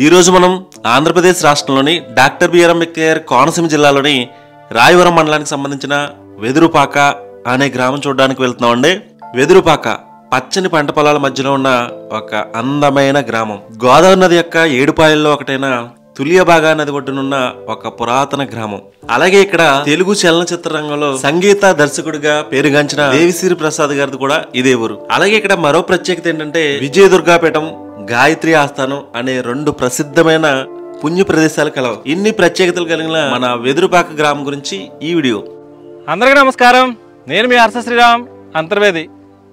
ఈ రోజు మనం ఆంధ్రప్రదేశ్ రాష్ట్రంలోని డాక్టర్ బిఆర్ అంబేద్కర్ కోనసీమ జిల్లాలోని రాయవరం మండలానికి సంబంధించిన వెదురుపాక అనే గ్రామం చూడడానికి వెళ్తున్నామండి. వెదురుపాక పచ్చని పంట పొలాల మధ్యలో ఉన్న ఒక అందమైన గ్రామం. గోదావరి నది యొక్క ఏడుపాయల్లో ఒకటైన తులియబాగా నది ఒడ్డునున్న ఒక పురాతన గ్రామం. అలాగే ఇక్కడ తెలుగు చలనచిత్ర రంగంలో సంగీత దర్శకుడిగా పేరుగాంచిన దేవిశ్రీ ప్రసాద్ గారిది కూడా ఇదే ఊరు. అలాగే ఇక్కడ మరో ప్రత్యేకత ఏంటంటే విజయదుర్గాపీఠం, గాయత్రి ఆస్థానం అనే రెండు ప్రసిద్ధమైన పుణ్య ప్రదేశాలు కలవు. ఇన్ని ప్రత్యేకతలు కలిగిన మన వెదురుపాక గ్రామం గురించి ఈ వీడియో. అందరికీ నమస్కారం. నేను మీ హర్ష శ్రీరామ్ అంతర్వేది.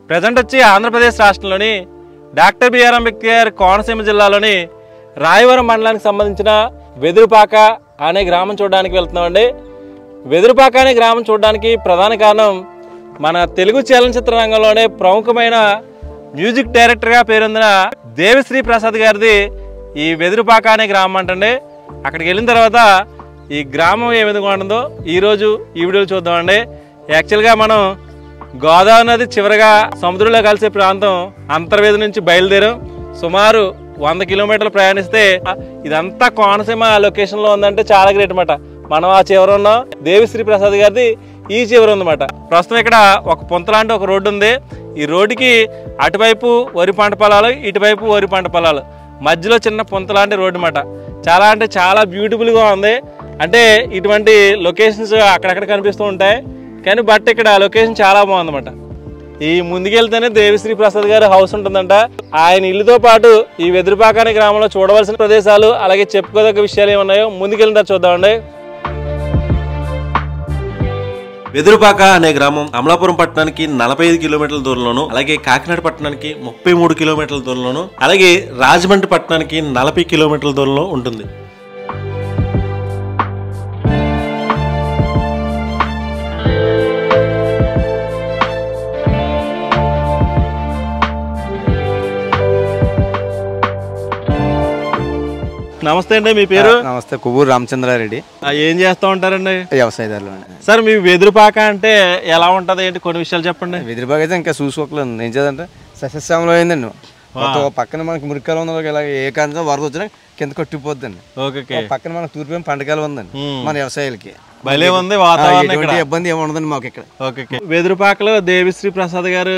ప్రజెంట్ వచ్చి ఆంధ్రప్రదేశ్ రాష్ట్రంలోని డాక్టర్ బిఆర్ అంబేద్కర్ కోనసీమ జిల్లాలోని రాయవరం మండలానికి సంబంధించిన వెదురుపాక అనే గ్రామం చూడడానికి వెళ్తున్నామండి. వెదురుపాక అనే గ్రామం చూడడానికి ప్రధాన కారణం మన తెలుగు చలనచిత్ర రంగంలోనే ప్రముఖమైన మ్యూజిక్ డైరెక్టర్గా పేరొందిన దేవిశ్రీ ప్రసాద్ గారిది ఈ వెదురుపాక అనే గ్రామం అంటండి. అక్కడికి వెళ్ళిన తర్వాత ఈ గ్రామం ఏ విధంగా ఉంటుందో ఈరోజు ఈ వీడియోలో చూద్దామండి. యాక్చువల్గా మనం గోదావరి నది చివరగా సముద్రంలో కలిసే ప్రాంతం అంతర్వేది నుంచి బయలుదేరాం. సుమారు 100 కిలోమీటర్లు ప్రయాణిస్తే ఇదంతా కోనసీమ లొకేషన్లో ఉందంటే చాలా గ్రేట్ అన్నమాట. మనం ఆ చివర ఉన్నాం, దేవిశ్రీ ప్రసాద్ గారిది ఈ చివర ఉందన్నమాట. ప్రస్తుతం ఇక్కడ ఒక పొంత లాంటి ఒక రోడ్డు ఉంది. ఈ రోడ్డుకి అటువైపు వరి పంట పొలాలు, ఇటువైపు వరి పంట పొలాలు, మధ్యలో చిన్న పొంత లాంటి రోడ్డు అన్నమాట. చాలా అంటే చాలా బ్యూటిఫుల్గా ఉంది. అంటే ఇటువంటి లొకేషన్స్ అక్కడక్కడ కనిపిస్తూ ఉంటాయి కానీ బట్ ఇక్కడ లొకేషన్ చాలా బాగుందన్నమాట. ఈ ముందుకెళ్తేనే దేవిశ్రీ ప్రసాద్ గారి హౌస్ ఉంటుందంట. ఆయన ఇల్లుతో పాటు ఈ వెదురుపాక అనే గ్రామంలో చూడవలసిన ప్రదేశాలు అలాగే చెప్పుకోదగ్గ విషయాలు ఏమున్నాయో ముందుకెళ్ళిన చూద్దామండి. వెదురుపాక అనే గ్రామం అమలాపురం పట్టణానికి 45 కిలోమీటర్ల దూరంలోను, అలాగే కాకినాడ పట్టణానికి 33 కిలోమీటర్ల దూరంలోను, అలాగే రాజమండ్రి పట్టణానికి 40 కిలోమీటర్ల దూరంలో ఉంటుంది. నమస్తే అండి, మీ పేరు? నమస్తే, కొవ్వూరు రామచంద్రారెడ్డి. ఏం చేస్తూ ఉంటారండి? వ్యవసాయదారులు. సార్ మీ వెదురుపాక అంటే ఎలా ఉంటది ఏంటి కొన్ని విషయాలు చెప్పండి. వెదురుపాక అయితే ఇంకా చూసుకోకలేదు. ఏం చేద్దంటే సస్యశ్యామలో అయిందండి. పక్కన మనకి మురికాయలు ఉంది, ఇలా ఏ కారణం వరద వచ్చినా కింద కొట్టిపోద్దండి. పక్కన మనకు తూర్పు పంటకాయలు ఉందండి. మన వ్యవసాయాలకి భలే ఉంది వాతావరణం, ఇబ్బంది ఏమి ఉండదండి మాకు ఇక్కడ. వెదురుపాకలో దేవిశ్రీ ప్రసాద్ గారు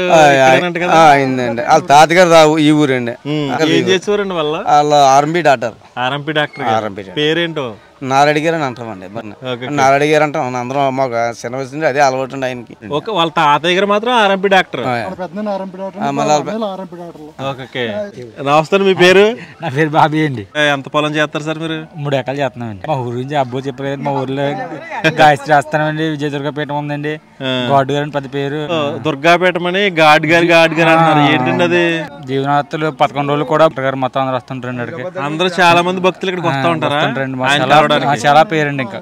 అయిందండి. వాళ్ళ తాతగారు ఈ ఊరండి. ఏం చేసేవారండి వాళ్ళ ఆర్ఎంపీ డాక్టర్. పేరేంటో? నారాయణ గారు అని అంటామండి. నారాయణ గారు అంటాం అందరం. మాకు చిన్న వయసు అదే అలవాటు అండి ఆయనకి. వాళ్ళ తాతయ్య గారు మాత్రం ఆర్ఎంపీ డాక్టర్. నమస్తే, మీ పేరు? నా పేరు బాబీ అండి. ఎంత పొలం చేస్తారు సార్ మీరు? 3 ఎకరాలు చేస్తున్నామండి. మా ఊరు నుంచి అబ్బో చెప్పారు కదా, మా ఊర్లో గాయత్రి చేస్తామండి. విజయదుర్గాపీఠం ఉందండి. గాడ్ గారు పెద్ద పేరు. దుర్గాపీఠం అని గాడ్ గారు అన్నారు. ఏంటండి అది? జీవనాత్తులు 11 రోజులు కూడా మొత్తం అందరూ వస్తుంటారండి. అందరూ చాలా మంది భక్తులు ఇక్కడికి వస్తూ ఉంటారా? చాలా పేరండి. ఇంకా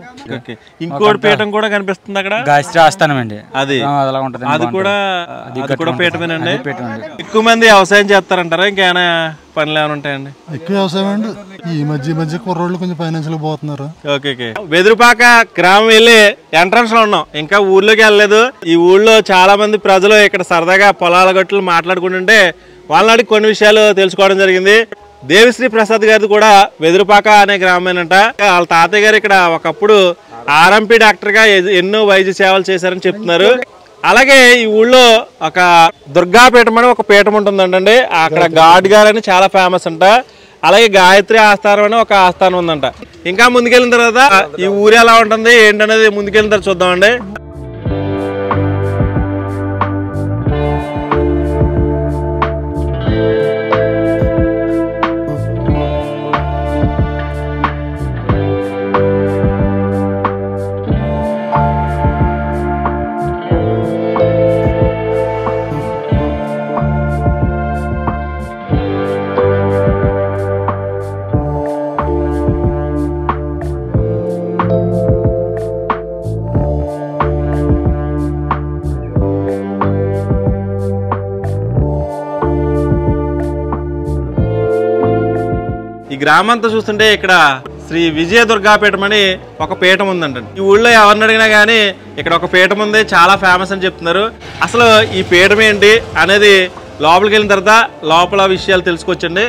ఇంకోటి పీఠం కూడా కనిపిస్తుంది అక్కడ, గాయత్రి ఆస్థానమండి. అది అలా ఉంటది. అది కూడా పీఠమేనండి. ఎక్కువ మంది వ్యవసాయం చేస్తారంటారా? ఇంకేమైనా పనులు ఏమైనా ఉంటాయండి? ఎక్కువ వ్యవసాయం అండి. ఈ మధ్య కుర్రోళ్ళు కొంచెం ఫైనాన్షియల్ పోతున్నారు. వెదురుపాక గ్రామం వెళ్ళి ఎంట్రన్స్ లో ఉన్నాం, ఇంకా ఊర్లోకి వెళ్ళలేదు. ఈ ఊళ్ళో చాలా మంది ప్రజలు ఇక్కడ సరదాగా పొలాల గట్లు మాట్లాడుకుంటుంటే వాళ్ళని కొన్ని విషయాలు తెలుసుకోవడం జరిగింది. దేవిశ్రీ ప్రసాద్ గారిది కూడా వెదురుపాక అనే గ్రామేనంట. వాళ్ళ తాతయ్య గారు ఇక్కడ ఒకప్పుడు ఆర్ఎంపీ డాక్టర్ గా ఎన్నో వైద్య సేవలు చేశారని చెప్తున్నారు. అలాగే ఈ ఊళ్ళో ఒక దుర్గాపీఠం అని ఒక పీఠం ఉంటుందంటండి. అక్కడ గాడ్ గారు అని చాలా ఫేమస్ అంట. అలాగే గాయత్రి ఆస్థానం అని ఒక ఆస్థానం ఉందంట. ఇంకా ముందుకెళ్ళిన తర్వాత ఈ ఊరు ఎలా ఉంటుంది ఏంటనేది ముందుకెళ్ళిన తర్వాత చూద్దామండి. ఈ గ్రామంతో చూస్తుంటే ఇక్కడ శ్రీ విజయదుర్గాపీఠం అని ఒక పీఠం ఉందంట. ఈ ఊళ్ళో ఎవరిని అడిగినా కానీ ఇక్కడ ఒక పీఠం ఉంది, చాలా ఫేమస్ అని చెప్తున్నారు. అసలు ఈ పీఠం ఏంటి అనేది లోపలికి వెళ్ళిన తర్వాత లోపల విషయాలు తెలుసుకోవచ్చండి.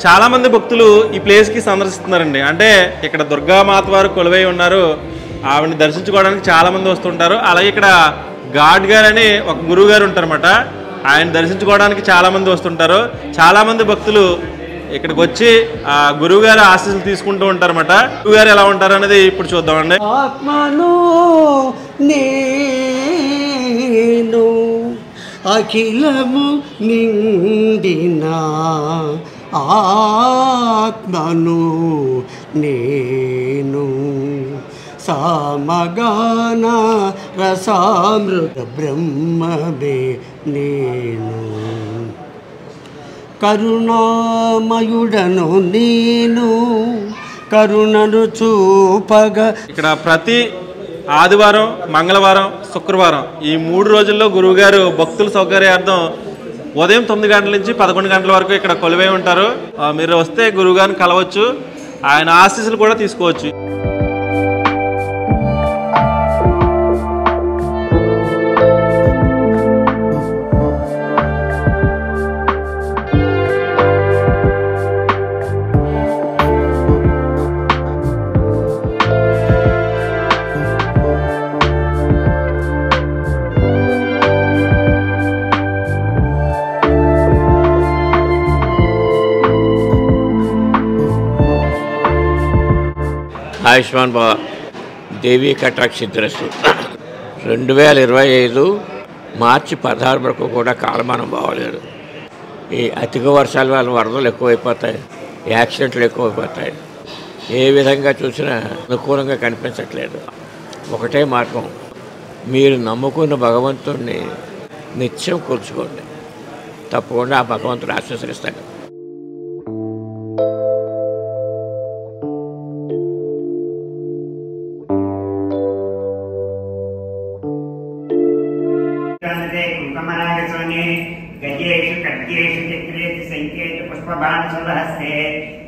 చాలా మంది భక్తులు ఈ ప్లేస్కి సందర్శిస్తున్నారండి. అంటే ఇక్కడ దుర్గామాత వారు కొలువై ఉన్నారు, ఆవిడని దర్శించుకోవడానికి చాలా మంది వస్తుంటారు. అలాగే ఇక్కడ గాడ్ గారు అని ఒక గురువు గారు ఉంటారన్నమాట, ఆయన దర్శించుకోవడానికి చాలా మంది వస్తుంటారు. చాలా మంది భక్తులు ఇక్కడికి వచ్చి ఆ గురువు గారి ఆశీస్సులు తీసుకుంటూ ఉంటారన్నమాట. గురువు గారు ఎలా ఉంటారు అనేది ఇప్పుడు చూద్దామండి. ఆత్మను నేను అఖిలము నిండిన ఆత్మను నేను సామగాన రసామృత బ్రహ్మమే నేను కరుణామయుడను నేను కరుణను చూపగా. ఇక్కడ ప్రతి ఆదివారం, మంగళవారం, శుక్రవారం ఈ 3 రోజుల్లో గురువుగారు భక్తుల సౌకర్యార్థం ఉదయం 9 గంటల నుంచి 11 గంటల వరకు ఇక్కడ కొలువై ఉంటారు. మీరు వస్తే గురువుగారిని కలవచ్చు, ఆయన ఆశీస్సులు కూడా తీసుకోవచ్చు. ఆయుష్మాన్ బాబా దేవీ కటాక్ష సిద్ధిరస్తు. 2025 మార్చి 16 వరకు కూడా కాలమానం బాగోలేదు. ఈ అధిక వర్షాల వల్ల వరదలు ఎక్కువైపోతాయి, యాక్సిడెంట్లు ఎక్కువైపోతాయి. ఏ విధంగా చూసినా అనుకూలంగా కనిపించట్లేదు. ఒకటే మార్గం, మీరు నమ్ముకున్న భగవంతుడిని నిత్యం కూర్చుకోండి, తప్పకుండా ఆ భగవంతుడు ఆశీర్వదిస్తాడు. गजेषु खड्गेषु चक्रेषु शङ्खेषु पुष्पबाणशूलहस्ते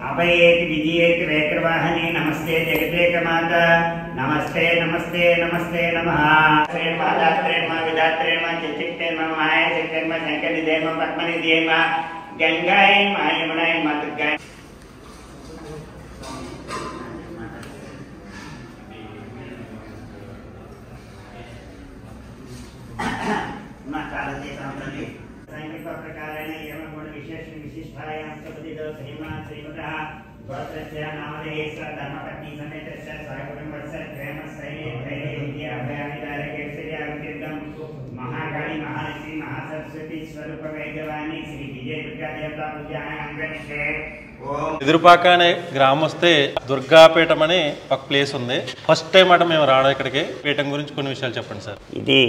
अभयेति विजयेति वैक्रवाहने नमस्ते जगदेकमाता नमस्ते नमस्ते नमस्ते नमः श्रेणमादात्रेण विधात्रेण चित्तेन माया शक्तेन शङ्करनिधेन पद्मनिधेन गंगायै यमुनायै दुर्गायै प्रकारेण एवं गुण विशेष विशिष्टायां सुपदितो श्रीमान श्रीमतः गोत्रस्य नामधेयस्य धर्मपत्नी समेतस्य सहकुटुम्बस्य प्रेम सैन्य धैर्य विद्या अभयानिदारक ऐश्वर्याभिवृद्धं महाकाली महालक्ष्मी महासरस्वती स्वरूप वैद्यवाणी श्री विजय दुर्गा देवता पूजायां अंगनिष्ठे. ఎదురుపాక అనే గ్రామం వస్తే దుర్గాపీఠం అని ఒక ప్లేస్ ఉంది. ఫస్ట్ టైం అట మేము రావడం ఇక్కడికి. పీఠం గురించి కొన్ని విషయాలు చెప్పండి సార్. ఇది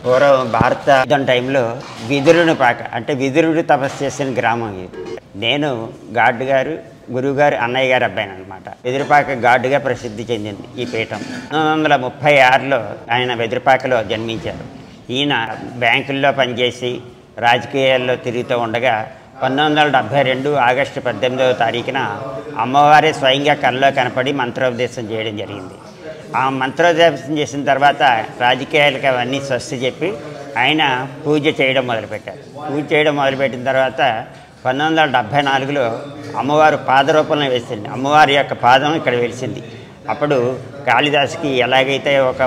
పూర్వం భారత యుద్ధం టైంలో విదురుని పాక అంటే విదురుడు తపస్సు చేసిన గ్రామం ఇది. నేను గాడ్ గారు గురువు గారు అన్నయ్య గారు అబ్బాయిని అనమాట. వెదురుపాక గాడ్గా ప్రసిద్ధి చెందింది ఈ పీఠం. 1936లో ఆయన వెదురుపాకలో జన్మించారు. ఈయన బ్యాంకుల్లో పనిచేసి రాజకీయాల్లో తిరుగుతూ ఉండగా 1972 ఆగస్టు 18వ తారీఖున అమ్మవారే స్వయంగా కళ్ళలో కనపడి మంత్రోపదేశం చేయడం జరిగింది. ఆ మంత్రోపదేశం చేసిన తర్వాత రాజకీయాలకు అవన్నీ స్వస్తి చెప్పి ఆయన పూజ చేయడం మొదలుపెట్టారు. పూజ చేయడం మొదలుపెట్టిన తర్వాత 1974లో అమ్మవారు పాదరూపంలో వేసింది. అమ్మవారి యొక్క పాదం ఇక్కడ వెలిసింది. అప్పుడు కాళిదాసుకి ఎలాగైతే ఒక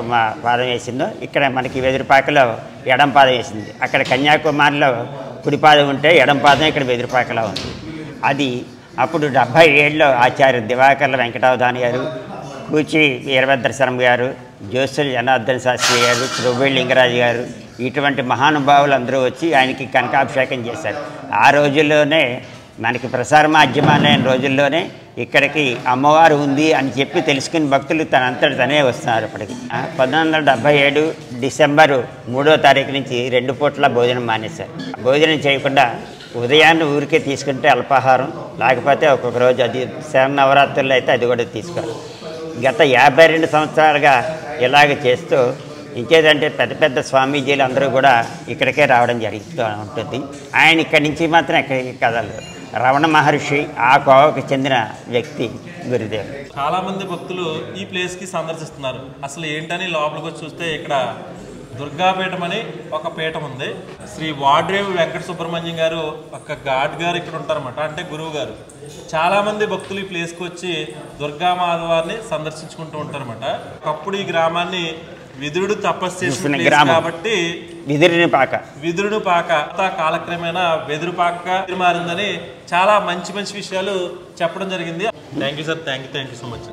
పాదం వేసిందో ఇక్కడ మనకి వెదురుపాకలో ఎడం పాదం వేసింది. అక్కడ కన్యాకుమారిలో కుడి పాదం ఉంటే ఎడం పాదం ఇక్కడ వెదురుపాకలో ఉంది. అది అప్పుడు 77లో ఆచార్య దివాకర్ల వెంకటావధాని గారు, కూచి వీరభద్ర శర్మ గారు, జోసుల జనార్దన శాస్త్రి గారు, త్రొవ్వేళ్ళ లింగరాజు గారు ఇటువంటి మహానుభావులు అందరూ వచ్చి ఆయనకి కనకాభిషేకం చేశారు. ఆ రోజుల్లోనే మనకి ప్రసార మాధ్యమాలైన రోజుల్లోనే ఇక్కడికి అమ్మవారు ఉంది అని చెప్పి తెలుసుకుని భక్తులు తనంతటి తనే వస్తున్నారు. అప్పటికి 1977 డిసెంబరు 3వ తారీఖు నుంచి 2 పూట్ల భోజనం మానేశారు. భోజనం చేయకుండా ఉదయాన్నే ఊరికే తీసుకుంటే అల్పాహారం, లేకపోతే ఒక్కొక్క రోజు అది శరన్నవరాత్రుల్లో అయితే అది కూడా తీసుకోవాలి. గత 52 సంవత్సరాలుగా ఇలాగ చేస్తూ ఇంకేదంటే పెద్ద పెద్ద స్వామీజీలు అందరూ కూడా ఇక్కడికే రావడం జరుగుతూ ఉంటుంది. ఆయన ఇక్కడి నుంచి మాత్రం ఎక్కడికి కదలరు. రమణ మహర్షి ఆ కోవకు చెందిన వ్యక్తి గురుదేవుడు. చాలా మంది భక్తులు ఈ ప్లేస్కి సందర్శిస్తున్నారు. అసలు ఏంటని లోపలికి వచ్చి చూస్తే ఇక్కడ దుర్గాపీఠం అని ఒక పీఠం ఉంది. శ్రీ వాడ్రేవు వెంకట సుబ్రహ్మణ్యం గారు ఒక గాడ్ గారు ఇక్కడ ఉంటారన్నమాట, అంటే గురువు గారు. చాలామంది భక్తులు ఈ ప్లేస్కి వచ్చి దుర్గామాధవారిని సందర్శించుకుంటూ ఉంటారన్నమాట. ఒకప్పుడు ఈ గ్రామాన్ని విదురుడు తపస్సు చేసిన కాబట్టి విదురునిపాక కాలక్రమేణా వెదురుపాక మారిందని చాలా మంచి మంచి విషయాలు చెప్పడం జరిగింది. Thank you sir, thank you so much.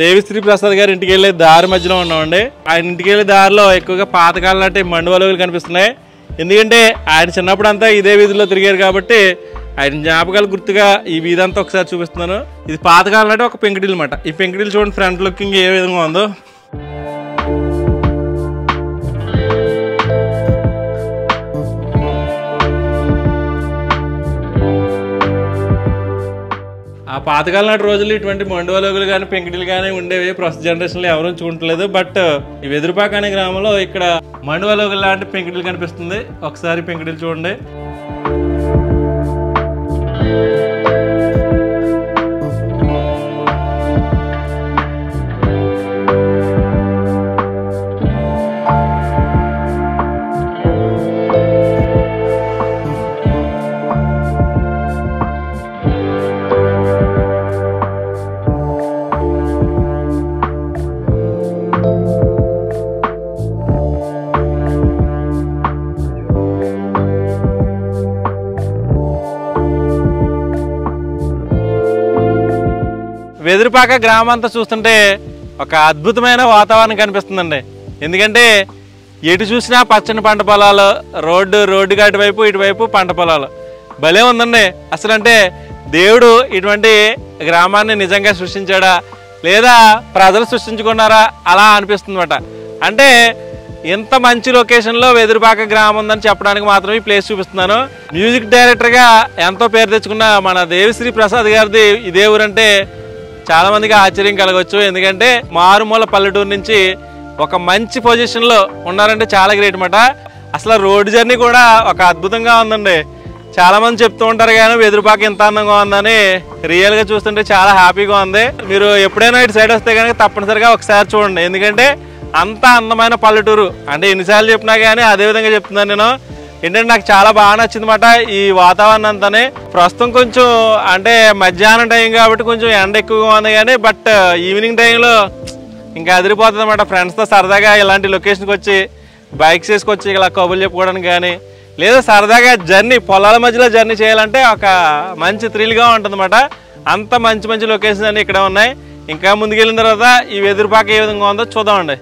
Devi Sri Prasad గారి ఇంటికి వెళ్ళే దారి మధ్యలో ఉన్నామండి. ఆయన ఇంటికి వెళ్ళే దారిలో ఎక్కువగా పాతకాలం నాటి మండువలుగులు కనిపిస్తున్నాయి. ఎందుకంటే ఆయన చిన్నప్పుడు అంతా ఇదే వీధిలో తిరిగారు కాబట్టి ఆయన జ్ఞాపకాలు గుర్తుగా ఈ వీధి అంతా ఒకసారి చూపిస్తున్నాను. ఇది పాతకాలం నాటి ఒక పెంకుటిల్లు అన్నమాట. ఈ పెంకుటిల్లు చూడండి, ఫ్రంట్ లుకింగ్ ఏ విధంగా ఉందో. ఆ పాతకాలం నాటి రోజుల్లో ఇటువంటి మండువలోగులు కానీ పెంకుటిలు కానీ ఉండేవి. ప్రస్తుత జనరేషన్లో ఎవరూ చూడట్లేదు. బట్ ఈ వెదురుపాక అనే గ్రామంలో ఇక్కడ మండువలోగులు లాంటి పెంకుటిలు కనిపిస్తుంది. ఒకసారి పెంకుటిలు చూడండి. వెదురుపాక గ్రామం అంతా చూస్తుంటే ఒక అద్భుతమైన వాతావరణం కనిపిస్తుందండి. ఎందుకంటే ఎటు చూసినా పచ్చని పంట పొలాలు, రోడ్డుకి అటువైపు ఇటువైపు పంట పొలాలు. భలే ఉందండి. అసలు అంటే దేవుడు ఇటువంటి గ్రామాన్ని నిజంగా సృష్టించాడా లేదా ప్రజలు సృష్టించుకున్నారా అలా అనిపిస్తుందన్నమాట. అంటే ఇంత మంచి లొకేషన్లో వెదురుపాక గ్రామం ఉందని చెప్పడానికి మాత్రం ఈ ప్లేస్ చూపిస్తున్నాను. మ్యూజిక్ డైరెక్టర్గా ఎంతో పేరు తెచ్చుకున్న మన దేవిశ్రీ ప్రసాద్ గారిది ఇదే ఊరంటే చాలా మందికి ఆశ్చర్యం కలగవచ్చు. ఎందుకంటే మారుమూల పల్లెటూరు నుంచి ఒక మంచి పొజిషన్లో ఉన్నారంటే చాలా గ్రేట్ అన్నమాట. అసలు రోడ్డు జర్నీ కూడా ఒక అద్భుతంగా ఉందండి. చాలా మంది చెప్తూ ఉంటారు కానీ వెదురుపాక ఎంత అందంగా ఉందని. రియల్గా చూస్తుంటే చాలా హ్యాపీగా ఉంది. మీరు ఎప్పుడైనా ఇటు సైడ్ వస్తే కనుక తప్పనిసరిగా ఒకసారి చూడండి. ఎందుకంటే అంత అందమైన పల్లెటూరు. అంటే ఎన్నిసార్లు చెప్పినా కానీ అదే విధంగా చెప్తున్నాను నేను. ఏంటంటే నాకు చాలా బాగా నచ్చింది అన్నమాట ఈ వాతావరణం అంతానే. ప్రస్తుతం కొంచెం అంటే మధ్యాహ్నం టైం కాబట్టి కొంచెం ఎండ ఎక్కువగా ఉంది కానీ బట్ ఈవినింగ్ టైంలో ఇంకా అదిరిపోతుంది అన్నమాట. ఫ్రెండ్స్తో సరదాగా ఇలాంటి లొకేషన్కి వచ్చి బైక్స్ వేసుకొచ్చి ఇలా కబుర్లు చెప్పుకోవడానికి కానీ లేదా సరదాగా జర్నీ పొలాల మధ్యలో జర్నీ చేయాలంటే ఒక మంచి థ్రిల్గా ఉంటుంది అన్నమాట. అంత మంచి మంచి లొకేషన్స్ అన్నీ ఇక్కడ ఉన్నాయి. ఇంకా ముందుకెళ్ళిన తర్వాత ఈ వెదురుపాక ఏ విధంగా ఉందో చూద్దామండి.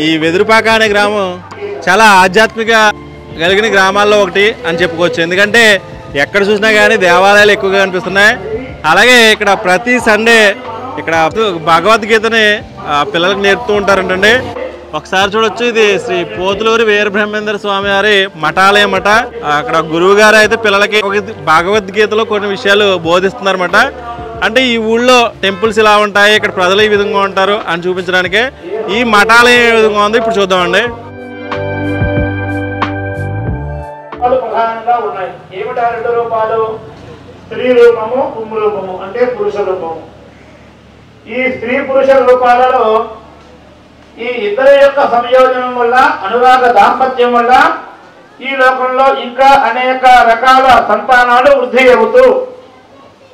ఈ వెదురుపాక అనే గ్రామం చాలా ఆధ్యాత్మిక కలిగిన గ్రామాల్లో ఒకటి అని చెప్పుకోవచ్చు. ఎందుకంటే ఎక్కడ చూసినా కానీ దేవాలయాలు ఎక్కువగా కనిపిస్తున్నాయి. అలాగే ఇక్కడ ప్రతి సండే ఇక్కడ భగవద్గీతని పిల్లలకు నేర్పుతూ ఉంటారంటండి. ఒకసారి చూడొచ్చు, ఇది శ్రీ పోతులూరి వీరబ్రహ్మేంద్ర స్వామి వారి మఠాలయం అన్నమాట. అక్కడ గురువు గారు అయితే పిల్లలకి భగవద్గీతలో కొన్ని విషయాలు బోధిస్తున్నారన్నమాట. అంటే ఈ ఊళ్ళో టెంపుల్స్ ఇలా ఉంటాయి, ఇక్కడ ప్రజలు ఈ విధంగా ఉంటారు అని చూపించడానికే ఈ మఠాలయం ఏ విధంగా ఉందో ఇప్పుడు చూద్దామండి. ప్రధానంగా ఉన్నాయి. ఏమిటా రెండు రూపాలు? స్త్రీ రూపము, పుంగు రూపము అంటే పురుష రూపము. ఈ స్త్రీ పురుష రూపాలలో ఈ ఇద్దరి యొక్క సంయోజనం వల్ల, అనురాగ దాంపత్యం వల్ల ఈ లోకంలో ఇంకా అనేక రకాల సంతానాలు వృద్ధి అవుతూ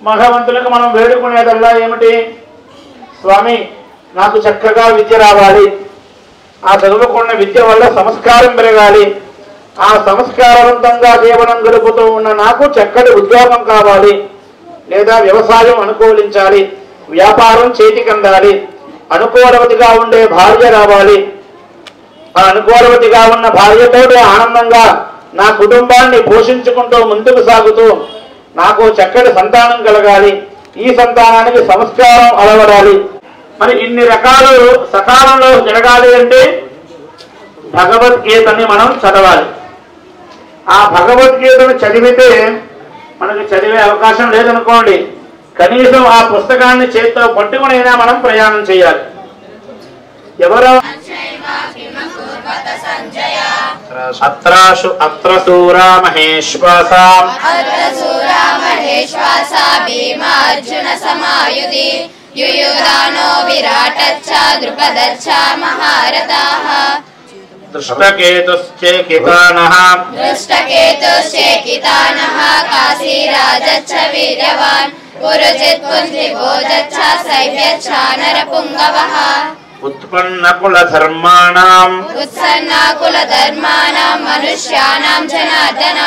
భగవంతులకు మనం వేడుకునేదల్లా ఏమిటి? స్వామి నాకు చక్కగా విద్య రావాలి, ఆ చదువుకున్న విద్య వల్ల సంస్కారం పెరగాలి, ఆ సంస్కారవంతంగా జీవనం గడుపుతూ ఉన్న నాకు చక్కటి ఉద్యోగం కావాలి, లేదా వ్యవసాయం అనుకూలించాలి, వ్యాపారం చేతికి అందాలి, అనుకూలవతిగా ఉండే భార్య రావాలి, ఆ అనుకూలవతిగా ఉన్న భార్యతో ఆనందంగా నా కుటుంబాన్ని పోషించుకుంటూ ముందుకు సాగుతూ నాకు చక్కటి సంతానం కలగాలి, ఈ సంతానానికి సంస్కారం అలవడాలి. మరి ఇన్ని రకాలు సకాలంలో జరగాలి అంటే భగవద్గీతని మనం చదవాలి. ఆ భగవద్గీతను చదివితే మనకు చదివే అవకాశం లేదనుకోండి, కనీసం ఆ పుస్తకాన్ని చేతితో పట్టుకునైనా మనం ప్రయాణం చేయాలి. ఎవరో అత్రాశు అత్ర సూరా మహేశ్వాసా భీమా అర్జున సమాయుధి యుయుధానో విరాటచ్చ ద్రుపదచ్చ మహారథాః దృష్టకేతుశ్చేకితానః కాశీరాజచ్చ వీర్యవాన్ పురుజిత్ పుంద్రిభోజచ్చ శైవ్యచ్చ నరపుంగవః ఉత్పన్నకులధర్మాణం మనుష్యానాం జనార్దన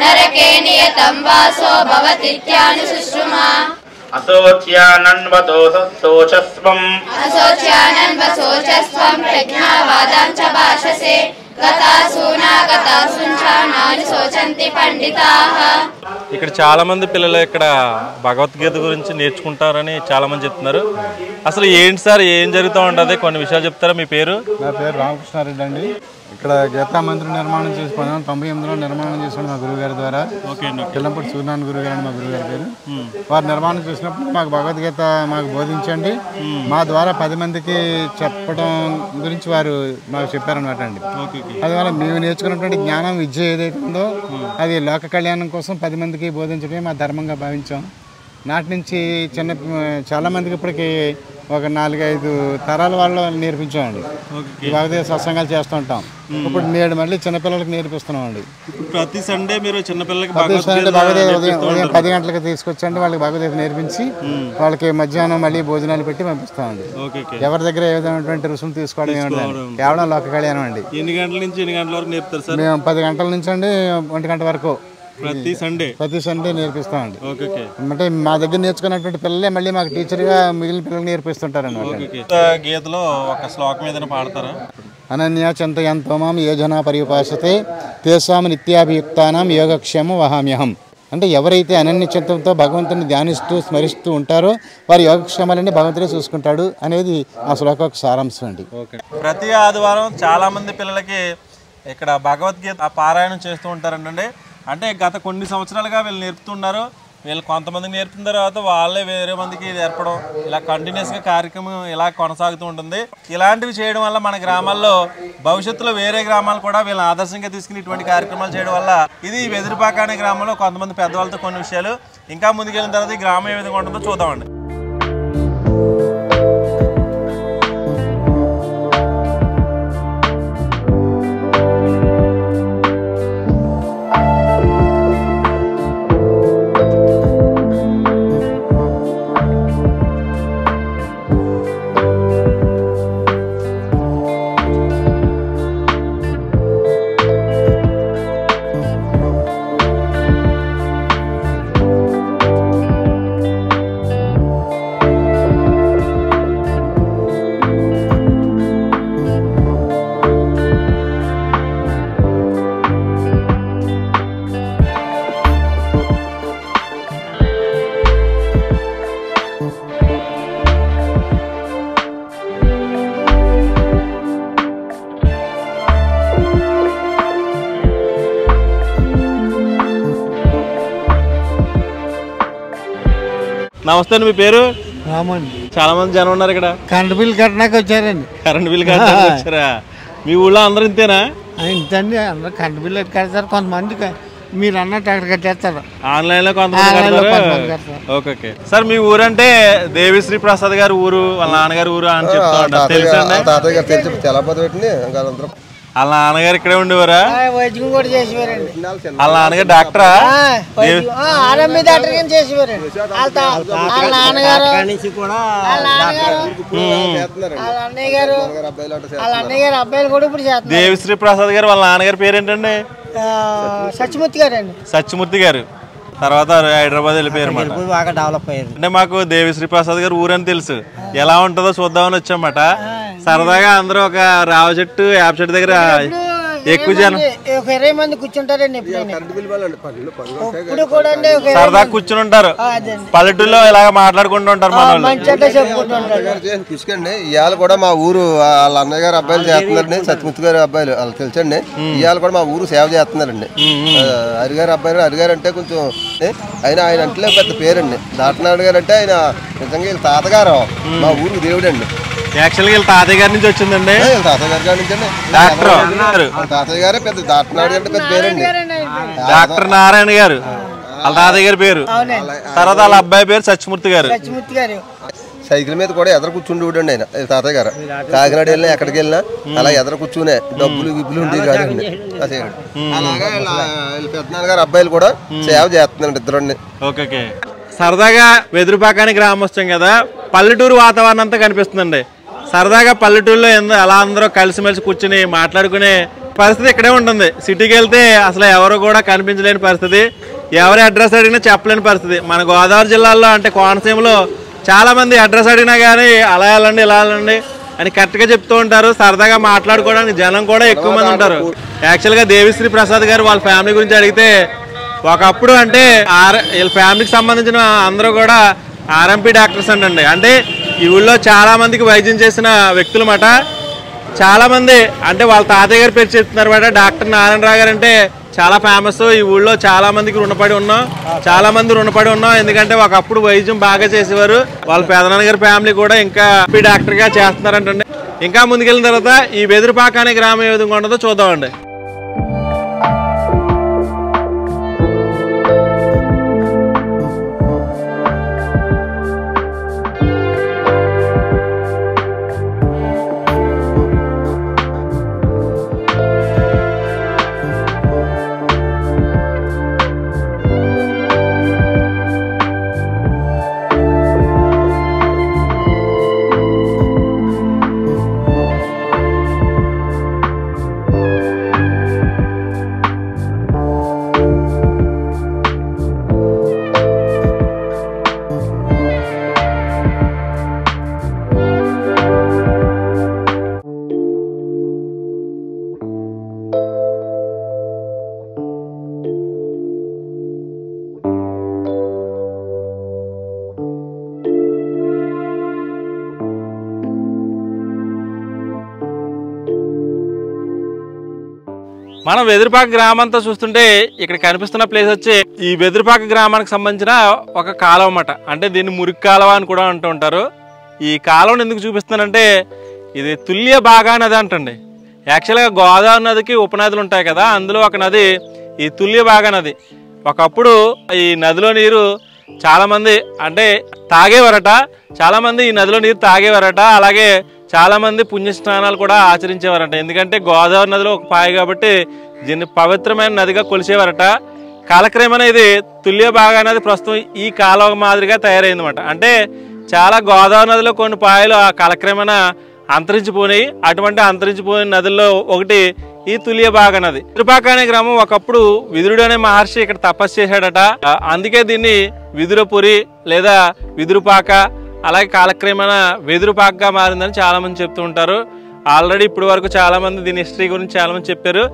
నరకే నియతం వాసో భవతిత్యానుశుశ్రుమా అశోచ్యానన్వతోషస్వం ప్రజ్ఞావాదాం చ భాషసే గతాసూనాగతాసుంచానాని శోచంతి పండితాః. ఇక్కడ చాలా మంది పిల్లలు ఇక్కడ భగవద్గీత గురించి నేర్చుకుంటారని చాలా మంది చెప్తున్నారు. అసలు ఏంటి సార్, ఏం జరుగుతూ ఉంటుంది, కొన్ని విషయాలు చెప్తారా? మీ పేరు? నా పేరు రామకృష్ణారెడ్డి అండి. ఇక్కడ గీతా మందిరం నిర్మాణం చేసి 1998లో నిర్మాణం చేసిన మా గురువుగారి ద్వారా. కిల్లంపూడి సూర్యనారాయణ గురుగారు అని మా గురుగారి పేరు. వారు నిర్మాణం చేసినప్పుడు మాకు భగవద్గీత మాకు బోధించండి, మా ద్వారా 10 మందికి చెప్పడం గురించి వారు మాకు చెప్పారనమాట అండి. అందువల్ల మేము నేర్చుకున్నటువంటి జ్ఞానం, విద్య ఏదైతే ఉందో అది లోక కళ్యాణం కోసం 10 మందికి బోధించడమే మా ధర్మంగా భావించాం. నాటి నుంచి చాలా మందికి ఇప్పటికి ఒక 4-5 తరాల వాళ్ళు నేర్పించామండి. భగవద్గీత సత్సంగాలు చేస్తూ ఉంటాం. ఇప్పుడు నేడు మళ్ళీ చిన్నపిల్లలకి నేర్పిస్తున్నామండి. ప్రతి సండే మీరు చిన్నపిల్లలకి ఉదయం 10 గంటలకు తీసుకొచ్చండి, వాళ్ళకి భగవద్గీత నేర్పించి వాళ్ళకి మధ్యాహ్నం మళ్ళీ భోజనాలు పెట్టి పంపిస్తామండి. ఎవరి దగ్గర ఏ విధమైనటువంటి రుసుము తీసుకోవడం ఏమండి, కేవలం లోక కళ్యాణం అండి. ఎన్ని గంటల నుంచి ఎన్ని గంటల వరకు నేర్పుతారు సార్? మేము 10 గంటల నుంచి అండి 1 గంట వరకు ప్రతి సండే నేర్పిస్తామండి. అంటే మా దగ్గర నేర్చుకున్నటువంటి పిల్లలే మళ్ళీ మాకు టీచర్గా మిగిలిన పిల్లలు నేర్పిస్తుంటారండి. గీతలో ఒక శ్లోకం ఏదైనా పాడతారా? అనన్య చింతయంతోమాం ఏ జనా పరిపాసతే తేషాం నిత్యాభియుక్తానాం యోగక్షేమం వహామ్యహం. అంటే ఎవరైతే అనన్య చింతంతో భగవంతుని ధ్యానిస్తూ స్మరిస్తూ ఉంటారో వారి యోగక్షేమాలన్నీ భగవంతుడే చూసుకుంటాడు అనేది ఆ శ్లోక సారాంశం అండి. ప్రతి ఆదివారం చాలా మంది పిల్లలకి ఇక్కడ భగవద్గీత పారాయణం చేస్తూ ఉంటారండి. అంటే గత కొన్ని సంవత్సరాలుగా వీళ్ళు నేర్పుతున్నారు. వీళ్ళు కొంతమందికి నేర్పిన తర్వాత వాళ్ళే వేరే మందికి నేర్పడం, ఇలా కంటిన్యూస్గా కార్యక్రమం ఇలా కొనసాగుతూ ఉంటుంది. ఇలాంటివి చేయడం వల్ల మన గ్రామాల్లో భవిష్యత్తులో వేరే గ్రామాలు కూడా వీళ్ళని ఆదర్శంగా తీసుకుని ఇటువంటి కార్యక్రమాలు చేయడం వల్ల ఇది వెదురుపాక అనే గ్రామంలో కొంతమంది పెద్దవాళ్ళతో కొన్ని విషయాలు ఇంకా ముందుకెళ్ళిన తర్వాత ఈ గ్రామం ఏ విధంగా ఉంటుందో చూద్దామండి. నమస్తే అండి, మీ పేరు? రామండి. చాలా మంది జనం ఉన్నారు ఇక్కడ. కరెంట్ బిల్ కట్టడానికి వచ్చారండి. కరెంట్ బిల్ కట్టడానికి వచ్చారా? మీ ఊళ్ళో అందరూ ఇంతేనా? ఇంతండి, అందరూ కరెంట్ బిల్ కడతారు. కొంతమంది మీరు అన్నట్టు అక్కడ కట్టేస్తారు. ఆన్లైన్ లో కొంతమంది. ఓకే సార్, మీ ఊరంటే దేవిశ్రీ ప్రసాద్ గారి ఊరు, వాళ్ళ నాన్నగారి ఊరు అని చెప్తా ఉంటారు. తెలుసా? వాళ్ళ నాన్నగారు ఇక్కడే ఉండేవారా? వైద్యం కూడా చేసేవారండి. వాళ్ళ నాన్నగారు డాక్టరా? ఆర్ఎంపీ డాక్టర్ గా చేసేవారండి. వాళ్ళ నాన్నగారు అబ్బాయిలు కూడా ఇప్పుడు చేస్తారు. దేవిశ్రీ ప్రసాద్ గారు వాళ్ళ నాన్నగారి పేరేంటండి? సత్యమూర్తి గారు అండి. సత్యమూర్తి గారు తర్వాత హైదరాబాద్ వెళ్ళిపోయారు. బాగా డెవలప్ అయ్యారు. అంటే మాకు దేవిశ్రీ ప్రసాద్ గారు ఊరని తెలుసు, ఎలా ఉంటుందో చూద్దామని వచ్చామన్నమాట. సరదాగా అందరూ ఒక రావ చెట్టు, యాప్ చెట్టు దగ్గర ఎక్కువ జనం 20 మంది కూర్చుంటారండి ఇప్పుడు కూడా సరదా కూర్చుని ఉంటారు. పల్లెటూరులో ఇలాగ మాట్లాడుకుంటూ ఉంటారు మన తీసుకండి. ఇవాళ కూడా మా ఊరు వాళ్ళ అన్నయ్య గారు అబ్బాయిలు చేస్తున్నారండి, సత్యమూర్తి గారి అబ్బాయిలు వాళ్ళకి తెలుసండి. ఇవాళ కూడా మా ఊరు సేవ చేస్తున్నారండి. హరిగారు అబ్బాయిలు, హరిగారు అంటే కొంచెం ఆయన అంటే పెద్ద పేరండి. దాటనాడు గారు అంటే ఆయన నిజంగా వీళ్ళ తాతగారు మా ఊరికి దేవుడండి. యాక్చువల్గా వీళ్ళ తాతయ్య గారి నుంచి వచ్చిందండి. తాతయ్య గారి నుంచి అండి. తాతయ్య గారే పెద్ద దాటనాడు అంటే పెద్ద పేరండి. డాక్టర్ నారాయణ గారు వాళ్ళ తాతయ్య గారి పేరు. తర్వాత వాళ్ళ అబ్బాయి పేరు సత్యమూర్తి గారు. సైకిల్ మీద కూడా ఎదర కూర్చుండేవాడండి ఆయన తాతయ్య గారు. కాకినాడ వెళ్ళినా ఎక్కడికి వెళ్ళినా అలా ఎదర కూర్చునే డబ్బులు గిబ్బులు ఉండేవి కాదండి. అలాగే పెద్దనాన్న గారు అబ్బాయిలు కూడా సేవ చేస్తున్నారండి ఇద్దరండి. ఓకే. సరదాగా వెదురుపాకానికి గ్రామం కదా, పల్లెటూరు వాతావరణం అంతా కనిపిస్తుందండి. సరదాగా పల్లెటూరులో అలా అందరూ కలిసిమెలిసి కూర్చుని మాట్లాడుకునే పరిస్థితి ఇక్కడే ఉంటుంది. సిటీకి వెళ్తే అసలు ఎవరు కూడా కనిపించలేని పరిస్థితి, ఎవరి అడ్రస్ అడిగినా చెప్పలేని పరిస్థితి. మన గోదావరి జిల్లాలో అంటే కోనసీమలో చాలామంది అడ్రస్ అడిగినా కానీ అలా వెళ్ళండి ఇలా వెళ్ళండి అని కరెక్ట్గా చెప్తూ ఉంటారు. సరదాగా మాట్లాడుకోవడానికి జనం కూడా ఎక్కువ మంది ఉంటారు. యాక్చువల్గా దేవిశ్రీ ప్రసాద్ గారు వాళ్ళ ఫ్యామిలీ గురించి అడిగితే ఒకప్పుడు అంటే వీళ్ళ ఫ్యామిలీకి సంబంధించిన అందరూ కూడా ఆర్ఎంపీ డాక్టర్స్ అండి. అంటే ఈ ఊళ్ళో చాలా మందికి వైద్యం చేసిన వ్యక్తులు మాట. చాలా మంది అంటే వాళ్ళ తాతయ్య గారు పేరు చెప్తున్నారు మాట. డాక్టర్ నారాయణరావు గారు అంటే చాలా ఫేమస్. ఈ ఊళ్ళో చాలా మందికి రుణపడి ఉన్నాం, చాలా మంది రుణపడి ఉన్నాం. ఎందుకంటే ఒకప్పుడు వైద్యం బాగా చేసేవారు. వాళ్ళ పెదనాన్న గారి ఫ్యామిలీ కూడా ఇంకా డాక్టర్ గా చేస్తున్నారంటండి. ఇంకా ముందుకెళ్ళిన తర్వాత ఈ వెదురుపాక అనే గ్రామం ఏ విధంగా ఉండదో చూద్దామండి. మనం వెదురుపాక గ్రామంతో చూస్తుంటే ఇక్కడ కనిపిస్తున్న ప్లేస్ వచ్చి ఈ వెదురుపాక గ్రామానికి సంబంధించిన ఒక కాలువ అన్నమాట. అంటే దీన్ని మురికి కాలువ అని కూడా అంటూ ఉంటారు. ఈ కాలువను ఎందుకు చూపిస్తున్నానంటే ఇది తుల్య బాగా నది అంటండి. యాక్చువల్గా గోదావరి నదికి ఉపనదులు ఉంటాయి కదా, అందులో ఒక నది ఈ తుల్య బాగా నది. ఒకప్పుడు ఈ నదిలో నీరు చాలామంది అంటే తాగేవారట, చాలామంది ఈ నదిలో నీరు తాగేవారట. అలాగే చాలామంది పుణ్యస్నానాలు కూడా ఆచరించేవారట. ఎందుకంటే గోదావరి నదిలో ఒక పాయ కాబట్టి దీన్ని పవిత్రమైన నదిగా కొలిచేవారట. కాలక్రమేణా ఇది తుల్య బాగా అనేది ప్రస్తుతం ఈ కాలువ మాదిరిగా తయారైందన్నమాట. అంటే చాలా గోదావరి నదిలో కొన్ని పాయలు ఆ కాలక్రమేణా అంతరించిపోయినాయి. అటువంటి అంతరించిపోయిన నదుల్లో ఒకటి ఈ తుల్య బాగా నది. వెదురుపాక అనే గ్రామం ఒకప్పుడు విదురుడు అనే మహర్షి ఇక్కడ తపస్సు చేశాడట. అందుకే దీన్ని విదురపురి లేదా విదురుపాక, అలాగే కాలక్రమేణా వెదురుపాకగా మారిందని చాలా మంది చెప్తూ ఉంటారు. ఆల్రెడీ ఇప్పటి వరకు చాలా మంది దీని హిస్టరీ గురించి చాలా మంది చెప్పారు.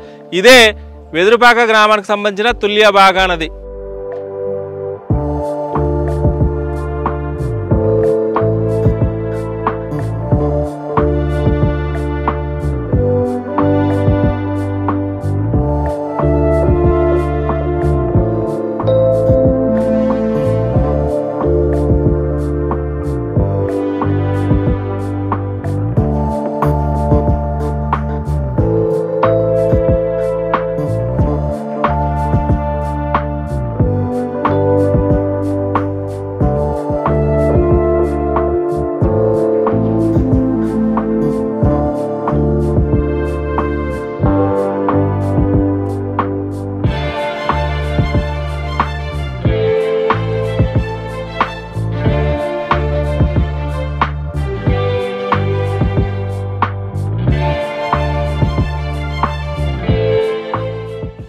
ఇదే వెదురుపాక గ్రామానికి సంబంధించిన తుల్య బాగా నది.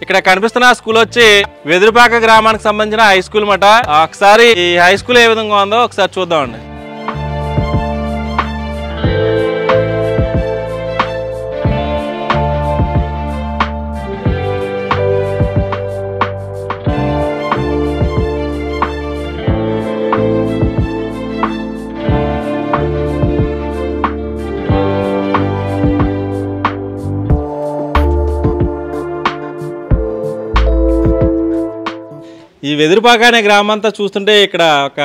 ఇక్కడ కనిపిస్తున్న స్కూల్ వచ్చి వెదురుపాక గ్రామానికి సంబంధించిన హై స్కూల్ మాట. ఒకసారి ఈ హై స్కూల్ ఏ విధంగా ఉందో ఒకసారి చూద్దామండి. ఈ వెదురుపాక అనే గ్రామం అంతా చూస్తుంటే ఇక్కడ ఒక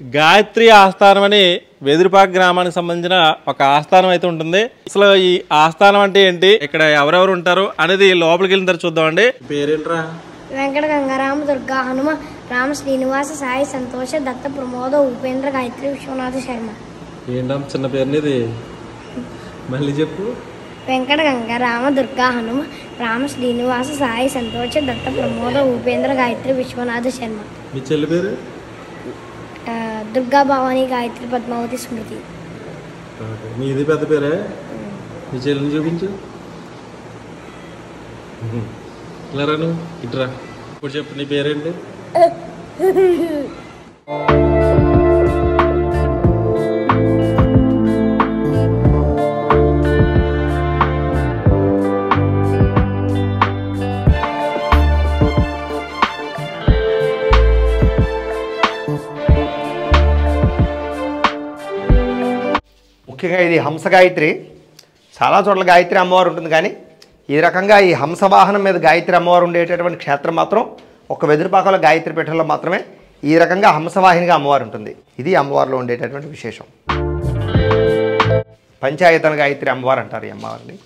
గాయత్రి ఆస్థానం అని వెదురుపాక గ్రామానికి సంబంధించిన ఒక ఆస్థానం అయితే ఉంటుంది. అసలు ఈ ఆస్థానం అంటే ఏంటి, ఇక్కడ ఎవరెవరు ఉంటారు అనేది లోపలికి వెళ్ళిన తర్వాత చూద్దామండి. పేరేంట్రా? వెంకట గంగారామ దుర్గా హనుమ రామ శ్రీనివాస సాయి సంతోష దత్త ప్రమోద ఉపేంద్ర గాయత్రి విశ్వనాథ శర్మ. ఏంటమ్మా చిన్న పేరునిది, మళ్ళీ చెప్పు. వెంకట గంగారామ దుర్గా హనుమ రామ శ్రీనివాస సాయి సంతోష దత్త ప్రమోద ఉపేంద్ర గాయత్రి విశ్వనాథ శర్మ. మీ చెల్లి పేరు? దుర్గా భవానీ గాయత్రి పద్మావతి స్మృతి. మీది పెద్ద పేరే, మీ చెల్లిని చూపించు. ఇలా రాను ఇట్రా, ఇప్పుడు చెప్పు నీ పేరేంటి? ముఖ్యంగా ఇది హంస గాయత్రి. చాలా చోట్ల గాయత్రి అమ్మవారు ఉంటుంది, కానీ ఈ రకంగా ఈ హంసవాహనం మీద గాయత్రి అమ్మవారు ఉండేటటువంటి క్షేత్రం మాత్రం ఒక వెదురుపాకలో గాయత్రి పీఠంలో మాత్రమే ఈ రకంగా హంసవాహినిగా అమ్మవారు ఉంటుంది. ఇది అమ్మవారిలో ఉండేటటువంటి విశేషం. పంచాయతన గాయత్రి అమ్మవారు అంటారు ఈ అమ్మవారిని.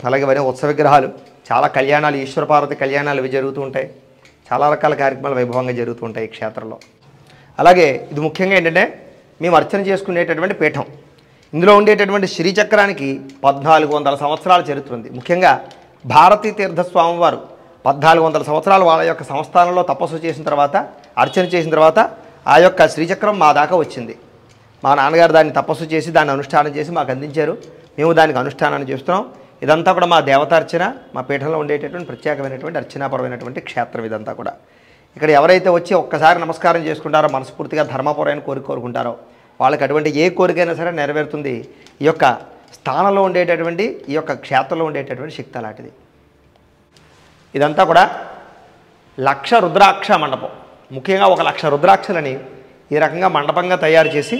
అలాగే ఇవన్నీ ఉత్సవ విగ్రహాలు, చాలా కళ్యాణాలు, ఈశ్వర పార్వతి కళ్యాణాలు ఇవి జరుగుతూ ఉంటాయి. చాలా రకాల కార్యక్రమాలు వైభవంగా జరుగుతూ ఉంటాయి ఈ క్షేత్రంలో. అలాగే ఇది ముఖ్యంగా ఏంటంటే మేము అర్చన చేసుకునేటటువంటి పీఠం. ఇందులో ఉండేటటువంటి శ్రీచక్రానికి 1400 సంవత్సరాల చరిత్ర ఉంది. ముఖ్యంగా భారతీ తీర్థస్వామి వారు 1400 సంవత్సరాలు వాళ్ళ యొక్క సంస్థానంలో తపస్సు చేసిన తర్వాత, అర్చన చేసిన తర్వాత ఆ యొక్క శ్రీచక్రం మా దాకా వచ్చింది. మా నాన్నగారు దాన్ని తపస్సు చేసి దాన్ని అనుష్ఠానం చేసి మాకు అందించారు. మేము దానికి అనుష్ఠానాన్ని చేస్తున్నాం. ఇదంతా కూడా మా దేవతార్చన, మా పీఠంలో ఉండేటటువంటి ప్రత్యేకమైనటువంటి అర్చనాపరమైనటువంటి క్షేత్రం ఇదంతా కూడా. ఇక్కడ ఎవరైతే వచ్చి ఒక్కసారి నమస్కారం చేసుకుంటారో, మనస్ఫూర్తిగా ధర్మపరమైన కోరుకుంటారో వాళ్ళకి అటువంటి ఏ కోరికైనా సరే నెరవేరుతుంది. ఈ యొక్క స్థానంలో ఉండేటటువంటి, ఈ యొక్క క్షేత్రంలో ఉండేటటువంటి శక్తి అలాంటిది. ఇదంతా కూడా 1,00,000 రుద్రాక్ష మండపం. ముఖ్యంగా 1,00,000 రుద్రాక్షలని ఈ రకంగా మండపంగా తయారు చేసి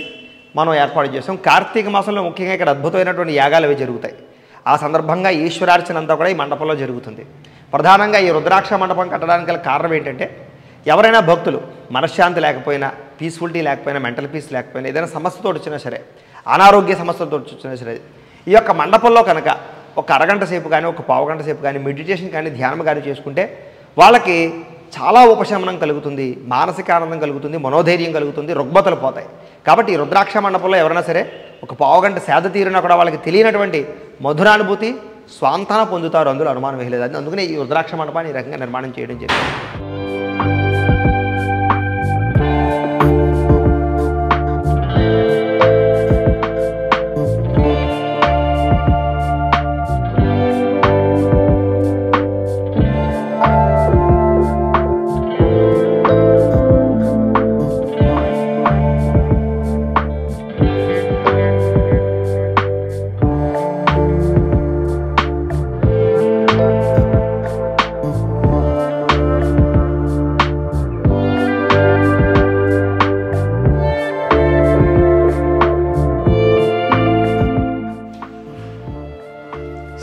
మనం ఏర్పాటు చేస్తాం. కార్తీక మాసంలో ముఖ్యంగా ఇక్కడ అద్భుతమైనటువంటి యాగాలు అవి జరుగుతాయి. ఆ సందర్భంగా ఈశ్వరార్చన అంతా కూడా ఈ మండపంలో జరుగుతుంది. ప్రధానంగా ఈ రుద్రాక్ష మండపం కట్టడానికి గల కారణం ఏంటంటే, ఎవరైనా భక్తులు మనశ్శాంతి లేకపోయినా, పీస్ఫుల్టీ లేకపోయినా, మెంటల్ పీస్ లేకపోయినా, ఏదైనా సమస్యతో వచ్చినా సరే, అనారోగ్య సమస్యలతో వచ్చినా సరే, ఈ యొక్క మండపంలో కనుక ఒక అరగంట సేపు కానీ, ఒక పావుగంట సేపు కానీ మెడిటేషన్ కానీ, ధ్యానం కానీ చేసుకుంటే వాళ్ళకి చాలా ఉపశమనం కలుగుతుంది, మానసిక ఆనందం కలుగుతుంది, మనోధైర్యం కలుగుతుంది, రుగ్మతలు పోతాయి. కాబట్టి ఈ రుద్రాక్ష మండపంలో ఎవరైనా సరే ఒక పావుగంట సేద తీరినా కూడా వాళ్ళకి తెలియనటువంటి మధురానుభూతి, స్వాంతన పొందుతారు. అందులో అనుమానం వేయలేదు. అందుకనే ఈ రుద్రాక్ష మండపాన్ని ఈ రకంగా నిర్మాణం చేయడం జరిగింది.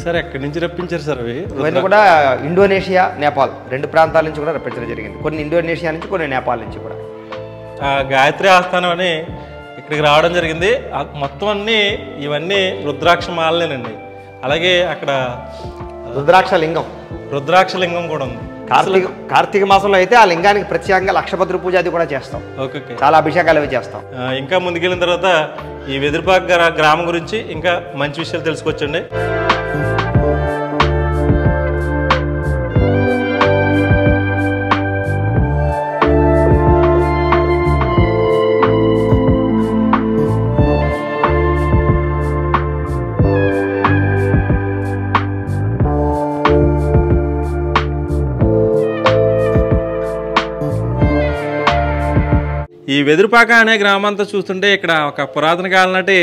సార్ ఎక్కడి నుంచి రప్పించారు సార్ అవి? ఇవన్నీ కూడా ఇండోనేషియా, నేపాల్ 2 ప్రాంతాల నుంచి కూడా రప్పించడం జరిగింది. కొన్ని ఇండోనేషియా నుంచి, కొన్ని నేపాల్ నుంచి కూడా. గాయత్రి ఆస్థానం అని ఇక్కడికి రావడం జరిగింది. మొత్తం అన్నీ ఇవన్నీ రుద్రాక్ష మాలనేనండి. అలాగే అక్కడ రుద్రాక్ష లింగం కూడా ఉంది. కార్తీక మాసంలో అయితే ఆ లింగానికి ప్రత్యేకంగా లక్షపత్రి పూజ అది కూడా చేస్తాం. ఓకే, చాలా అభిషేకాలు అవి చేస్తాం. ఇంకా ముందుకెళ్ళిన తర్వాత ఈ వెదురుపాక గ్రామం గురించి ఇంకా మంచి విషయాలు తెలుసుకోవచ్చండి. ఈ వెదురుపాక అనే గ్రామం అంతా చూస్తుంటే ఇక్కడ ఒక పురాతన కాలం నాటి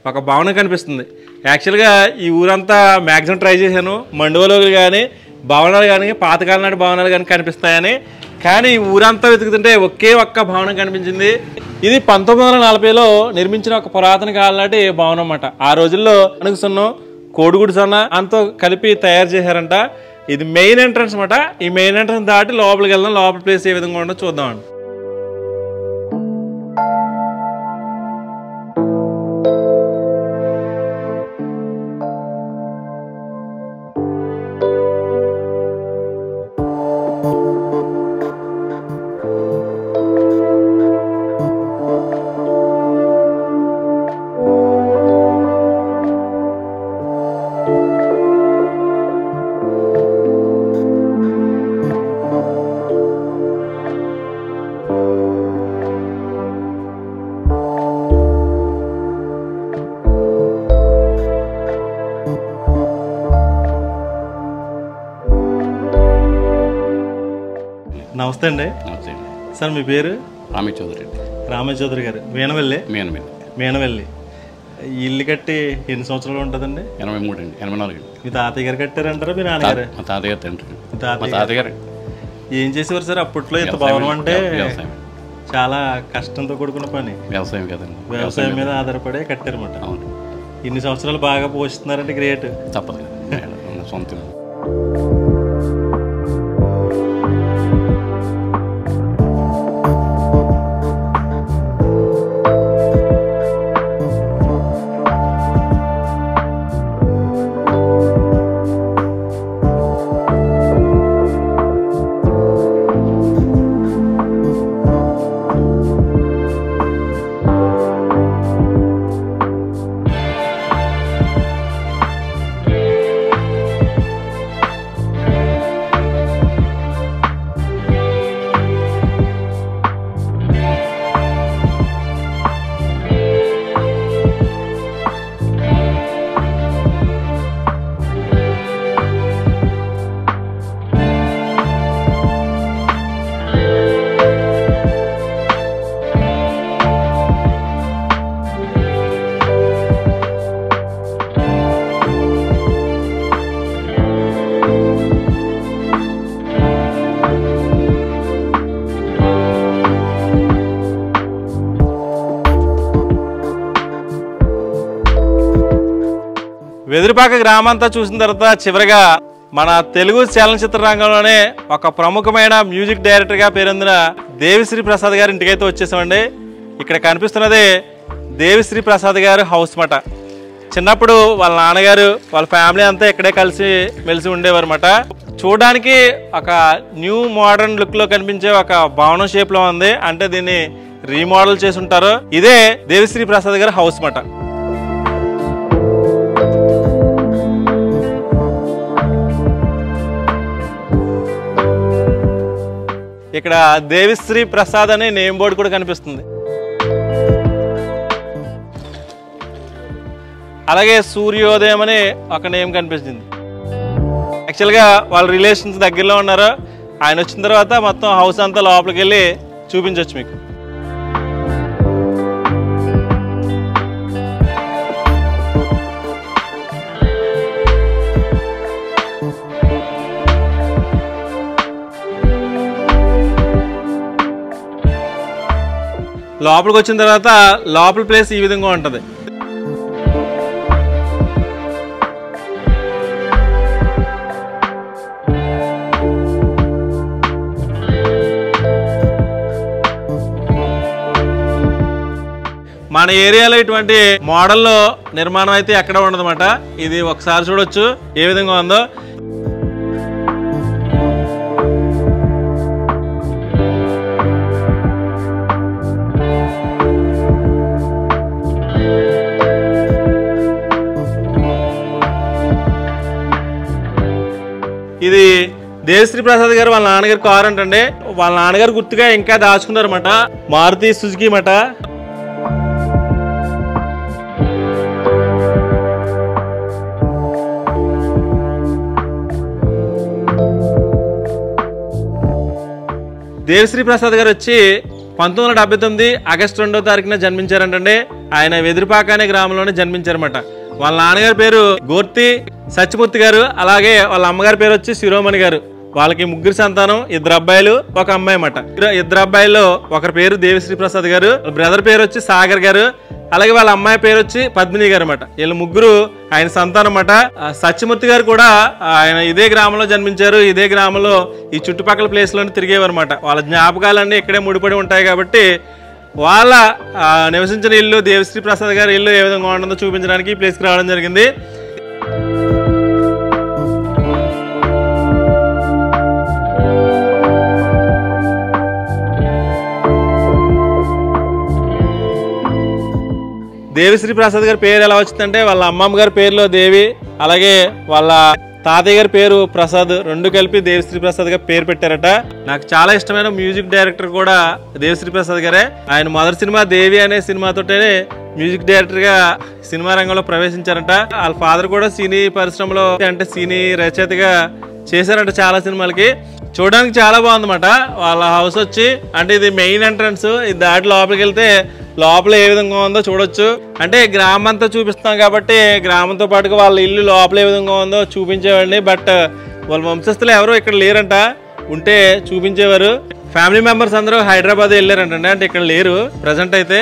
ఒక భవనం కనిపిస్తుంది. యాక్చువల్గా ఈ ఊరంతా మ్యాక్సిమం ట్రై చేశాను, మండువలో కానీ భవనాలు కానీ, పాతకాలం నాటి భవనాలు కానీ కనిపిస్తాయని. కానీ ఈ ఊరంతా వెతుకుతుంటే ఒకే ఒక్క భవనం కనిపించింది. ఇది 1940లో నిర్మించిన ఒక పురాతన కాలం నాటి భవనం అన్నమాట. ఆ రోజుల్లో అనుకున్నాం కోడిగుడి సన్న అంతా కలిపి తయారు చేశారంట. ఇది మెయిన్ ఎంట్రన్స్ అనమాట. ఈ మెయిన్ ఎంట్రన్స్ దాటి లోపలికి వెళ్దాం. లోపల ప్లేస్ ఏ విధంగా ఉండో చూద్దామండి. నమస్తే అండి. సార్ మీ పేరు? రామచౌదరి గారు. మేనవెల్లి. ఇల్లు కట్టి ఎన్ని సంవత్సరాలు ఉంటుందండి? 83 అండి. 84. మీ తాతయ్య గారు కట్టారంటారా మీ నాన్నగారు? మా తాతయ్య తండ్రి. తాతయ్య ఏం చేసేవారు సార్ అప్పట్లో? ఇంత భవనం అంటే చాలా కష్టంతో కూడుకున్న పని. వ్యవసాయం కదండి. వ్యవసాయం మీద ఆధారపడే కట్టారన్నమాట. అవును. ఇన్ని సంవత్సరాలు బాగా పోషిస్తున్నారంటే గ్రేట్. తప్పదు సొంత. వెదురుపాక గ్రామంతా చూసిన తర్వాత చివరిగా మన తెలుగు చలనచిత్ర రంగంలోనే ఒక ప్రముఖమైన మ్యూజిక్ డైరెక్టర్గా పేరొందిన దేవిశ్రీ ప్రసాద్ గారి ఇంటికైతే వచ్చేసామండి. ఇక్కడ కనిపిస్తున్నది దేవిశ్రీ ప్రసాద్ గారు హౌస్ మాట. చిన్నప్పుడు వాళ్ళ నాన్నగారు వాళ్ళ ఫ్యామిలీ అంతా ఇక్కడే కలిసి మెలిసి ఉండేవారు అన్నమాట. చూడడానికి ఒక న్యూ మోడర్న్ లుక్ లో కనిపించే ఒక భవనం షేప్ లో ఉంది. అంటే దీన్ని రీమోడల్ చేసి ఉంటారు. ఇదే దేవిశ్రీ ప్రసాద్ గారి హౌస్ మాట. ఇక్కడ దేవిశ్రీ ప్రసాద్ అనే నేమ్ బోర్డు కూడా కనిపిస్తుంది. అలాగే సూర్యోదయం అనే ఒక నేమ్ కనిపిస్తుంది. యాక్చువల్గా వాళ్ళ రిలేషన్స్ దగ్గరలో ఉన్నారు. ఆయన వచ్చిన తర్వాత మొత్తం హౌస్ అంతా లోపలికి వెళ్ళి చూపించవచ్చు మీకు. లోపలికి వచ్చిన తర్వాత లోపల ప్లేస్ ఈ విధంగా ఉంటుంది. మన ఏరియాలో ఇటువంటి మోడల్లో నిర్మాణం అయితే ఎక్కడ ఉండదన్నమాట. ఇది ఒకసారి చూడొచ్చు ఏ విధంగా ఉందో. ఇది దేవిశ్రీ ప్రసాద్ గారు వాళ్ళ నాన్నగారి కారు అంటండి. వాళ్ళ నాన్నగారు గుర్తుగా ఇంకా దాచుకున్నారు అన్నమాట. మారుతి సుజుకి మాట. దేవిశ్రీ ప్రసాద్ గారు వచ్చి 1979 ఆగస్టు 2వ తారీఖున జన్మించారంటండి. ఆయన వెదురుపాక అనే గ్రామంలోనే జన్మించారన్నమాట. వాళ్ళ నాన్నగారి పేరు గోర్తి సత్యమూర్తి గారు. అలాగే వాళ్ళ అమ్మగారి పేరు వచ్చి శిరోమణి గారు. వాళ్ళకి ముగ్గురు సంతానం, 2 అబ్బాయిలు 1 అమ్మాయి అన్నమాట. 2 అబ్బాయిల్లో ఒకరి పేరు దేవిశ్రీ ప్రసాద్ గారు, బ్రదర్ పేరు వచ్చి సాగర్ గారు, అలాగే వాళ్ళ అమ్మాయి పేరు వచ్చి పద్మిని గారు అన్నమాట. వీళ్ళు ముగ్గురు ఆయన సంతానం అన్నమాట. సత్యమూర్తి గారు కూడా ఆయన ఇదే గ్రామంలో జన్మించారు. ఇదే గ్రామంలో ఈ చుట్టుపక్కల ప్లేస్లోనే తిరిగేవారు అన్నమాట. వాళ్ళ జ్ఞాపకాలన్నీ ఇక్కడే ముడిపడి ఉంటాయి కాబట్టి వాళ్ళ నివసించిన ఇల్లు, దేవిశ్రీ ప్రసాద్ గారి ఇల్లు ఏ విధంగా ఉంటుందో చూపించడానికి ఈ ప్లేస్కి రావడం జరిగింది. దేవిశ్రీ ప్రసాద్ గారి పేరు ఎలా వచ్చిందంటే వాళ్ళ అమ్మమ్మ గారి పేరులో దేవి, అలాగే వాళ్ళ తాతయ్య గారి పేరు ప్రసాద్, 2 కలిపి దేవిశ్రీ ప్రసాద్ గారు పేరు పెట్టారట. నాకు చాలా ఇష్టమైన మ్యూజిక్ డైరెక్టర్ కూడా దేవిశ్రీ ప్రసాద్ గారే. ఆయన మొదటి సినిమా దేవి అనే సినిమాతోటే మ్యూజిక్ డైరెక్టర్ గా సినిమా రంగంలో ప్రవేశించారట. వాళ్ళ ఫాదర్ కూడా సినీ పరిశ్రమలో అంటే సినీ రచయితగా చేశారంట చాలా సినిమాలకి. చూడడానికి చాలా బాగుందన్నమాట. వాళ్ళ హౌస్ వచ్చి అంటే ఇది మెయిన్ ఎంట్రన్స్, ఇది దాటి లోపలికి వెళ్తే లోపల ఏ విధంగా ఉందో చూడొచ్చు. అంటే గ్రామం అంతా చూపిస్తాం కాబట్టి గ్రామంతో పాటుగా వాళ్ళ ఇల్లు లోపల ఏ విధంగా ఉందో చూపించేవాడిని. బట్ వాళ్ళ వంశస్థులు ఎవరు ఇక్కడ లేరంట, ఉంటే చూపించేవారు. ఫ్యామిలీ మెంబర్స్ అందరూ హైదరాబాద్ వెళ్ళారంటండి, అంటే ఇక్కడ లేరు ప్రజెంట్. అయితే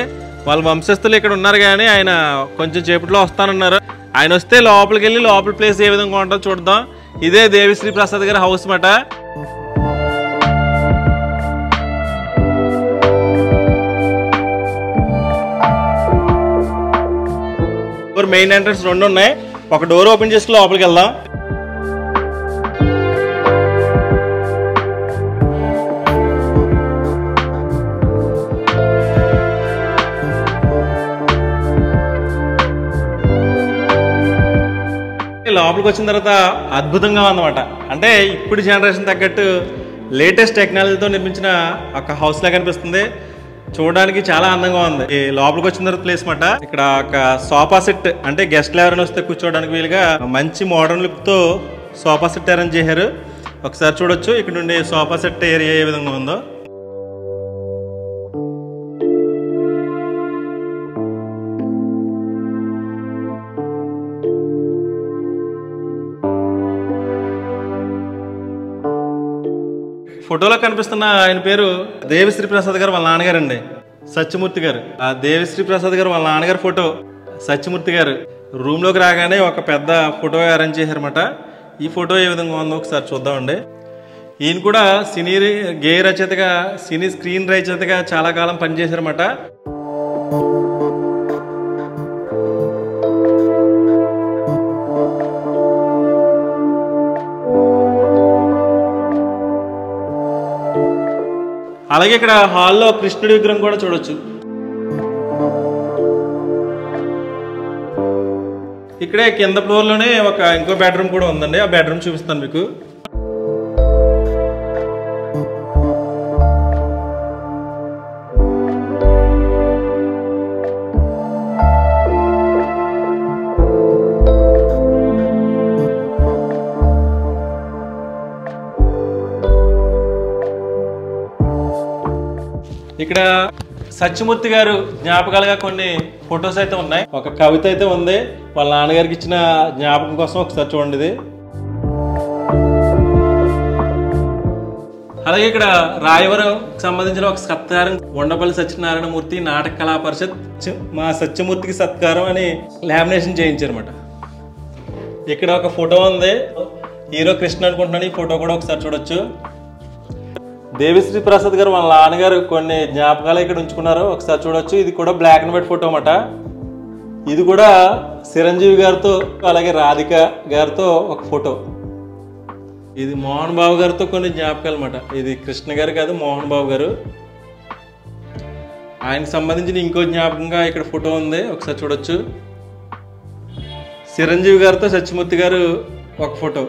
వాళ్ళ వంశస్థులు ఇక్కడ ఉన్నారు కానీ ఆయన కొంచెం సేపట్లో వస్తానన్నారు. ఆయన వస్తే లోపలికి వెళ్ళి లోపల ప్లేస్ ఏ విధంగా ఉంటుందో చూద్దాం. ఇదే దేవిశ్రీ ప్రసాద్ గారి హౌస్ మాట. మెయిన్ ఎంట్రన్స్ 2 ఉన్నాయి. ఒక డోర్ ఓపెన్ చేసి లోపలికి వెళ్దాం. లోపలికి వచ్చిన తర్వాత అద్భుతంగా ఉందన్నమాట. అంటే ఇప్పుడు జనరేషన్ తగ్గట్టు లేటెస్ట్ టెక్నాలజీతో నిర్మించిన ఒక హౌస్ లా కనిపిస్తుంది. చూడడానికి చాలా అందంగా ఉంది. ఈ లోపలికి వచ్చిన తర్వాత ప్లేస్ మాట. ఇక్కడ ఒక సోఫా సెట్, అంటే గెస్ట్లు ఎవరైనా వస్తే కూర్చోవడానికి వీలుగా మంచి మోడర్న్ లుక్ తో సోఫా సెట్ అరేంజ్ చేశారు. ఒకసారి చూడొచ్చు ఇక్కడ నుండి సోఫా సెట్ ఏరియా ఏ విధంగా ఉందో. ఫోటోలో కనిపిస్తున్న ఆయన పేరు దేవిశ్రీ ప్రసాద్ గారు వాళ్ళ నాన్నగారు అండి, సత్యమూర్తి గారు. ఆ దేవిశ్రీ ప్రసాద్ గారు వాళ్ళ నాన్నగారు ఫోటో, సత్యమూర్తి గారు. రూమ్లోకి రాగానే ఒక పెద్ద ఫోటో అరేంజ్ చేశారన్నమాట. ఈ ఫోటో ఏ విధంగా ఉందో ఒకసారి చూద్దామండి. ఈయన కూడా సినీ గేయ రచయితగా, సినీ స్క్రీన్ రచయితగా చాలా కాలం పనిచేశారన్నమాట. అలాగే ఇక్కడ హాల్లో కృష్ణుడి విగ్రహం కూడా చూడొచ్చు. ఇక్కడే కింద ఫ్లోర్లోనే ఇంకో బెడ్రూమ్ కూడా ఉందండి. ఆ బెడ్రూమ్ చూపిస్తాను మీకు. ఇక్కడ సత్యమూర్తి గారు జ్ఞాపకాలుగా కొన్ని ఫొటోస్ అయితే ఉన్నాయి. ఒక కవిత అయితే ఉంది వాళ్ళ నాన్నగారికి ఇచ్చిన జ్ఞాపకం కోసం. ఒకసారి చూడండి ఇది. అలాగే ఇక్కడ రాయవరం సంబంధించిన ఒక సత్కారం, ఉండపల్లి సత్యనారాయణ మూర్తి నాటక కళా పరిషత్ మా సత్యమూర్తికి సత్కారం అని లామినేషన్ చేయించారన్నమాట. ఇక్కడ ఒక ఫోటో ఉంది, హీరో కృష్ణ అనుకుంటున్నాను. ఈ ఫోటో కూడా ఒకసారి చూడొచ్చు. దేవిశ్రీ ప్రసాద్ గారు వాళ్ళ నాన్నగారు కొన్ని జ్ఞాపకాలు ఇక్కడ ఉంచుకున్నారు, ఒకసారి చూడొచ్చు. ఇది కూడా బ్లాక్ అండ్ వైట్ ఫోటో అన్నమాట. ఇది కూడా చిరంజీవి గారితో అలాగే రాధిక గారితో ఒక ఫోటో. ఇది మోహన్ బాబు గారితో కొన్ని జ్ఞాపకాలు అన్నమాట. ఇది కృష్ణ గారు కాదు, మోహన్ బాబు గారు. ఆయనకు సంబంధించిన ఇంకో జ్ఞాపకంగా ఇక్కడ ఫోటో ఉంది, ఒకసారి చూడొచ్చు. చిరంజీవి గారితో సత్యమూర్తి గారు ఒక ఫోటో.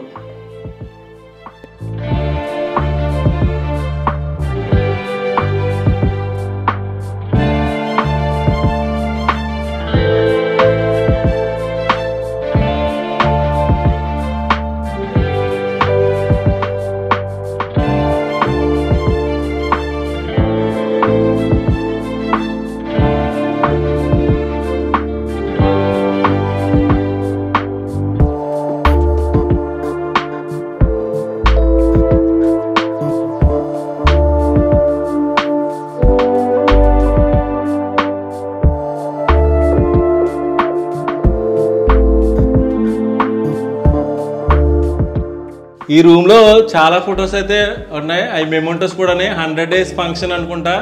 ఈ రూమ్లో చాలా ఫొటోస్ అయితే ఉన్నాయి. అవి మెమోంటోస్ కూడా 100 days ఫంక్షన్ అనుకుంటా,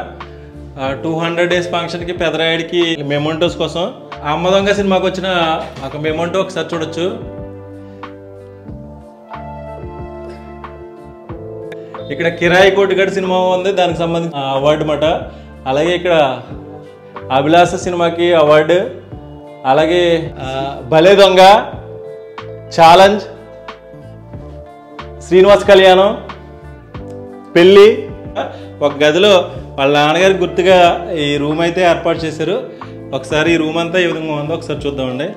200 days ఫంక్షన్కి పెదరాయుడికి మెమోంటోస్ కోసం. అమ్మ దొంగ సినిమాకి వచ్చిన ఒక మెమోంటో ఒకసారి చూడొచ్చు. ఇక్కడ కిరాయి కోటిగడ్ సినిమా ఉంది, దానికి సంబంధించిన అవార్డు అన్నమాట. అలాగే ఇక్కడ అభిలాష సినిమాకి అవార్డు, అలాగే భలే దొంగ, ఛాలెంజ్, శ్రీనివాస్ కళ్యాణం, పెళ్ళి. ఒక గదిలో వాళ్ళ నాన్నగారికి గుర్తుగా ఈ రూమ్ అయితే ఏర్పాటు చేశారు. ఒకసారి ఈ రూమ్ అంతా ఏ విధంగా ఉందో ఒకసారి చూద్దామండి.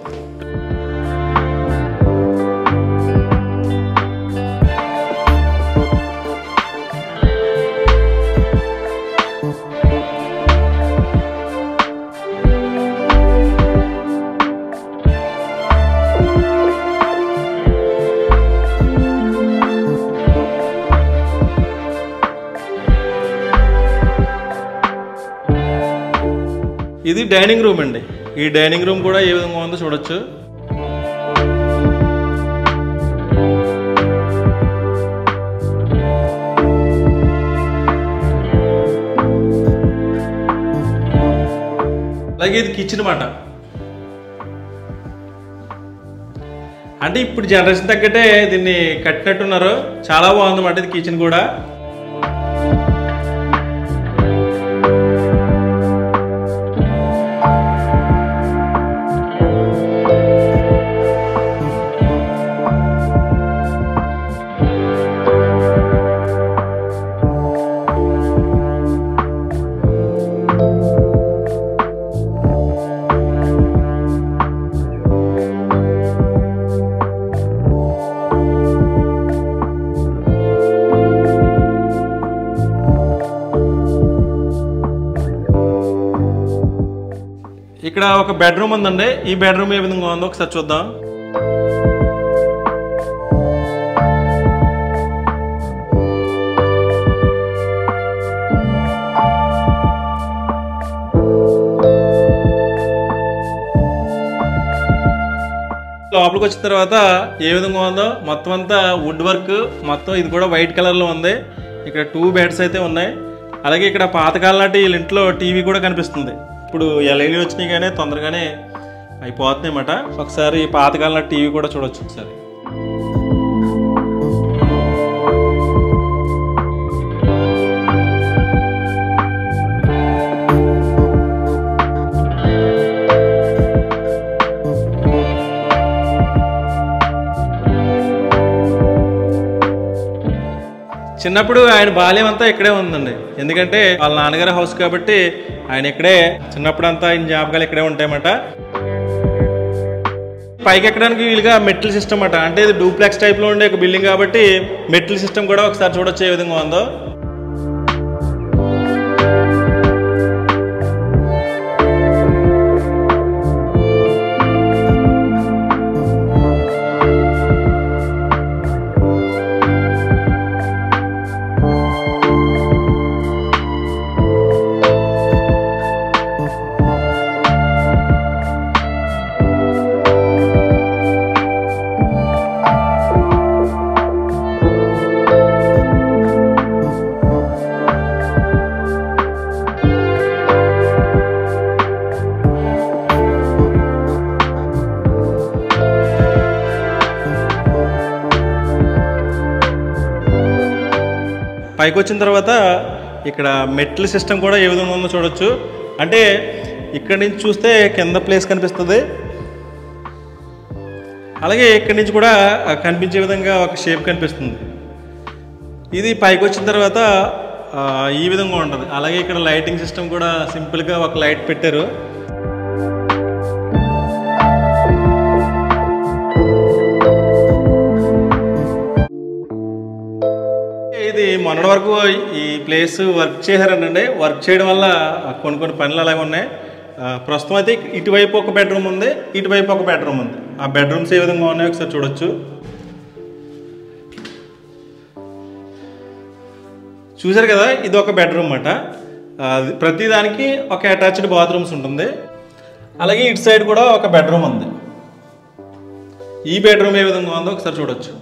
ఇది డైనింగ్ రూమ్ అండి. ఈ డైనింగ్ రూమ్ కూడా ఏ విధంగా ఉందో చూడొచ్చు. అలాగే ఇది కిచెన్ మాట. అంటే ఇప్పుడు జనరేషన్ తగ్గట్టే దీన్ని కట్టినట్టున్నారు. చాలా బాగుందన్నమాట ఇది కిచెన్ కూడా. ఇక్కడ ఒక బెడ్రూమ్ ఉందండి. ఈ బెడ్రూమ్ ఏ విధంగా ఉందో ఒకసారి చూద్దాం. లోపలికి వచ్చిన తర్వాత ఏ విధంగా ఉందో మొత్తం అంతా వుడ్ వర్క్, మొత్తం ఇది కూడా వైట్ కలర్లో ఉంది. ఇక్కడ 2 బెడ్స్ అయితే ఉన్నాయి. అలాగే ఇక్కడ పాతకాలం నాటి వీళ్ళ ఇంట్లో టీవీ కూడా కనిపిస్తుంది. ఇప్పుడు ఎల్ఈడి వచ్చినాయి కానీ తొందరగానే అయిపోతున్నాయి అన్నమాట. ఒకసారి పాతకాలం టీవీ కూడా చూడొచ్చు ఒకసారి. చిన్నప్పుడు ఆయన బాల్యం అంతా ఇక్కడే ఉందండి. ఎందుకంటే వాళ్ళ నాన్నగారి హౌస్ కాబట్టి ఆయన ఇక్కడే చిన్నప్పుడు అంతా ఆయన జ్ఞాపకాలు ఇక్కడే ఉంటాయన్నమాట. పైకి ఎక్కడానికి వీలుగా మెట్ల సిస్టమ్ అన్నమాట. అంటే ఇది డూప్లెక్స్ టైప్లో ఉండే ఒక బిల్డింగ్ కాబట్టి మెట్ల సిస్టమ్ కూడా ఒకసారి చూడొచ్చు ఏ విధంగా ఉందో. పైకి వచ్చిన తర్వాత ఇక్కడ మెట్ల సిస్టమ్ కూడా ఏ విధంగా ఉందో చూడొచ్చు. అంటే ఇక్కడి నుంచి చూస్తే కింద ప్లేస్ కనిపిస్తుంది. అలాగే ఇక్కడి నుంచి కూడా కనిపించే విధంగా ఒక షేప్ కనిపిస్తుంది. ఇది పైకి వచ్చిన తర్వాత ఈ విధంగా ఉంటుంది. అలాగే ఇక్కడ లైటింగ్ సిస్టమ్ కూడా సింపుల్గా ఒక లైట్ పెట్టారు. ఇది మొన్నటి వరకు ఈ ప్లేస్ వర్క్ చేశారండి. వర్క్ చేయడం వల్ల కొన్ని పనులు అలాగే ఉన్నాయి. ప్రస్తుతం అయితే ఇటువైపు ఒక బెడ్రూమ్ ఉంది, ఇటువైపు ఒక బెడ్రూమ్ ఉంది. ఆ బెడ్రూమ్స్ ఏ విధంగా ఉన్నాయో ఒకసారి చూడొచ్చు. చూసారు కదా, ఇది ఒక బెడ్రూమ్ అన్నమాట. ప్రతి దానికి ఒక అటాచ్డ్ బాత్రూమ్స్ ఉంటుంది. అలాగే ఇటు సైడ్ కూడా ఒక బెడ్రూమ్ ఉంది. ఈ బెడ్రూమ్ ఏ విధంగా ఉందో ఒకసారి చూడొచ్చు.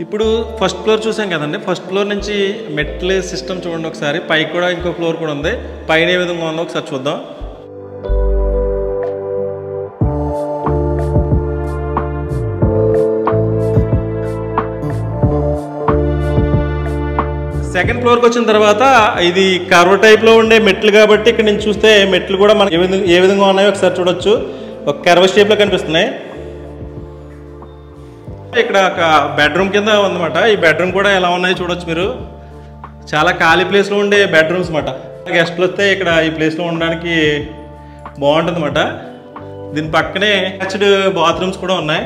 ఇప్పుడు ఫస్ట్ ఫ్లోర్ చూసాం కదండి. ఫస్ట్ ఫ్లోర్ నుంచి మెట్ల సిస్టమ్ చూడండి ఒకసారి. పైకి కూడా ఇంకో ఫ్లోర్ కూడా ఉంది. పైన ఏ విధంగా ఉందో ఒకసారి చూద్దాం. సెకండ్ ఫ్లోర్కి వచ్చిన తర్వాత ఇది కర్వ్ టైప్లో ఉండే మెట్లు కాబట్టి ఇక్కడ నుంచి చూస్తే మెట్లు కూడా మనకి ఏ విధంగా ఉన్నాయో ఒకసారి చూడొచ్చు. ఒక కర్వ్ షేప్లో కనిపిస్తున్నాయి. ఇక్కడ ఒక బెడ్రూమ్ కింద ఉందన్నమాట. ఈ బెడ్రూమ్ కూడా ఎలా ఉన్నాయో చూడొచ్చు మీరు. చాలా ఖాళీ ప్లేస్లో ఉండే బెడ్రూమ్స్ అన్నమాట. గెస్ట్లు వస్తే ఇక్కడ ఈ ప్లేస్లో ఉండడానికి బాగుంటుంది అన్నమాట. దీని పక్కనే అటాచ్డ్ బాత్రూమ్స్ కూడా ఉన్నాయి.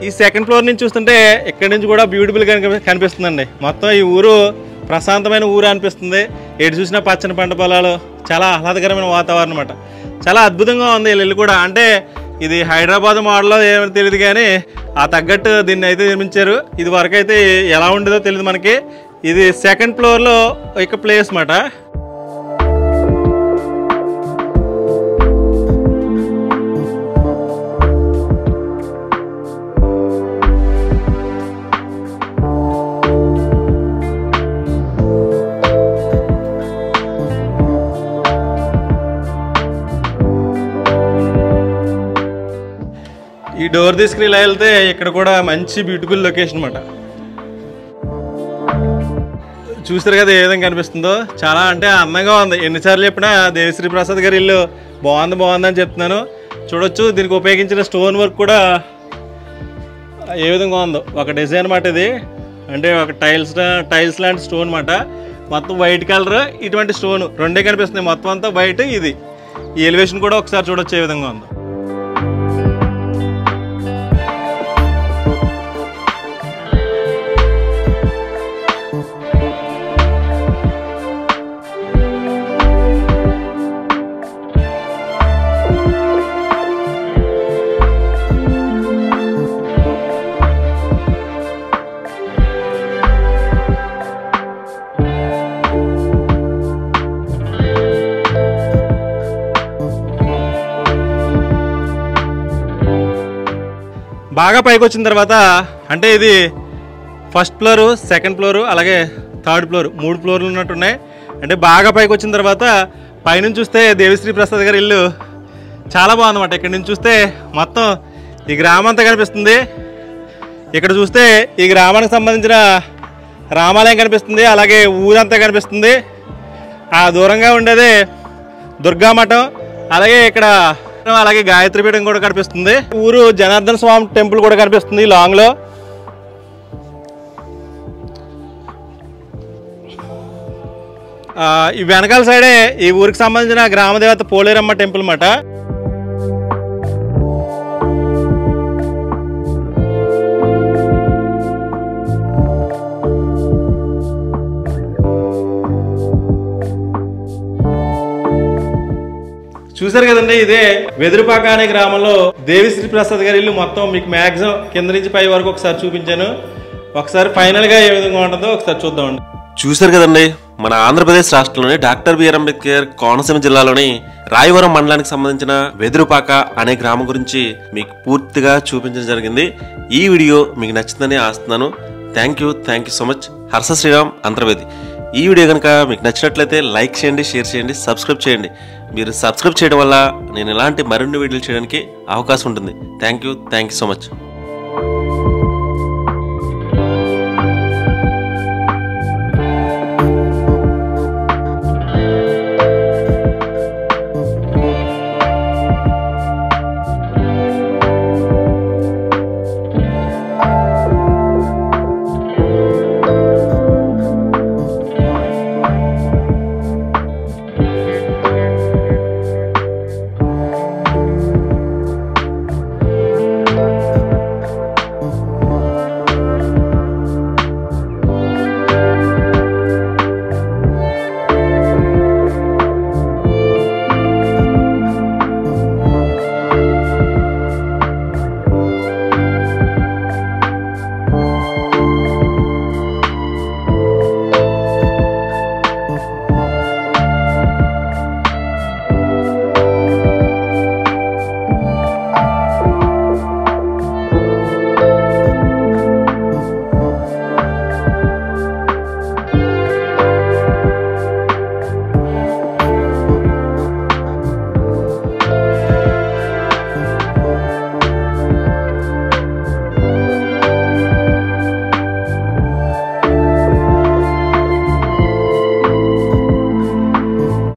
ఈ సెకండ్ ఫ్లోర్ నుంచి చూస్తుంటే ఇక్కడ నుంచి కూడా బ్యూటిఫుల్గా కనిపిస్తుందండి. మొత్తం ఈ ఊరు ప్రశాంతమైన ఊరు అనిపిస్తుంది. ఎటు చూసినా పచ్చని పంట పొలాలు, చాలా ఆహ్లాదకరమైన వాతావరణం అన్నమాట. చాలా అద్భుతంగా ఉంది ఇల్లు కూడా. అంటే ఇది హైదరాబాద్ మోడల్లో ఏమో తెలియదు కానీ ఆ తగ్గట్టు దీన్ని అయితే నిర్మించారు. ఇది వరకు అయితే ఎలా ఉండేదో తెలియదు మనకి. ఇది సెకండ్ ఫ్లోర్లో ఒక ప్లేస్ అన్నమాట. ఈ డోర్ తీసుకుని ఇలా వెళ్తే ఇక్కడ కూడా మంచి బ్యూటిఫుల్ లొకేషన్ అన్నమాట. చూసారు కదా ఏ విధంగా కనిపిస్తుందో. చాలా అంటే అందంగా ఉంది. ఎన్నిసార్లు చెప్పినా దేవిశ్రీ ప్రసాద్ గారి ఇల్లు బాగుందని చెప్తున్నాను. చూడొచ్చు దీనికి ఉపయోగించిన స్టోన్ వర్క్ కూడా ఏ విధంగా ఉందో. ఒక డిజైన్ అన్నమాట ఇది. అంటే ఒక టైల్స్ లాంటి స్టోన్ అన్నమాట. మొత్తం వైట్ కలర్, ఇటువంటి స్టోన్ రెండే కనిపిస్తుంది. మొత్తం అంతా వైట్. ఇది ఈ ఎలివేషన్ కూడా ఒకసారి చూడొచ్చు ఏ విధంగా ఉందో. బాగా పైకి వచ్చిన తర్వాత అంటే ఇది ఫస్ట్ ఫ్లోరు, సెకండ్ ఫ్లోరు, అలాగే థర్డ్ ఫ్లోర్, 3 ఫ్లోర్లు ఉన్నట్టున్నాయి. అంటే బాగా పైకి వచ్చిన తర్వాత పైనుంచి చూస్తే దేవిశ్రీ ప్రసాద్ గారి ఇల్లు చాలా బాగుందన్నమాట. ఇక్కడ నుంచి చూస్తే మొత్తం ఈ గ్రామం అంతా కనిపిస్తుంది. ఇక్కడ చూస్తే ఈ గ్రామానికి సంబంధించిన రామాలయం కనిపిస్తుంది. అలాగే ఊరంతా కనిపిస్తుంది. ఆ దూరంగా ఉండేదే దుర్గామఠం, అలాగే ఇక్కడ అలాగే గాయత్రి పీఠం కూడా కనిపిస్తుంది. ఊరు జనార్దన స్వామి టెంపుల్ కూడా కనిపిస్తుంది లాంగ్ లో. ఈ వెనకాల సైడే ఈ ఊరికి సంబంధించిన గ్రామదేవత పోలేరమ్మ టెంపుల్ అన్నమాట. చూసారు కదండి, ఇదే వెదురుపాక అనే గ్రామంలో దేవిశ్రీ ప్రసాద్ గారి ఇల్లు. మొత్తం మీకు మ్యాక్సిమం కింద నుంచి పై వరకు ఒకసారి చూపించాను. ఒకసారి ఫైనల్ గా ఏ విధంగా ఉంటుందో ఒకసారి చూద్దామండి. చూసారు కదండి, మన ఆంధ్రప్రదేశ్ రాష్ట్రంలోని డాక్టర్ బిఆర్ అంబేద్కర్ కోనసీమ జిల్లాలోని రాయవరం మండలానికి సంబంధించిన వెదురుపాక అనే గ్రామం గురించి మీకు పూర్తిగా చూపించడం జరిగింది. ఈ వీడియో మీకు నచ్చిందని ఆస్తున్నాను. Thank you so much. Harsha Sriram Antarvedi. ఈ వీడియో కనుక మీకు నచ్చినట్లయితే లైక్ చేయండి, షేర్ చేయండి, సబ్స్క్రైబ్ చేయండి. మీరు సబ్స్క్రైబ్ చేయడం వల్ల నేను ఇలాంటి మరిన్ని వీడియోలు చేయడానికి అవకాశం ఉంటుంది. Thank you so much.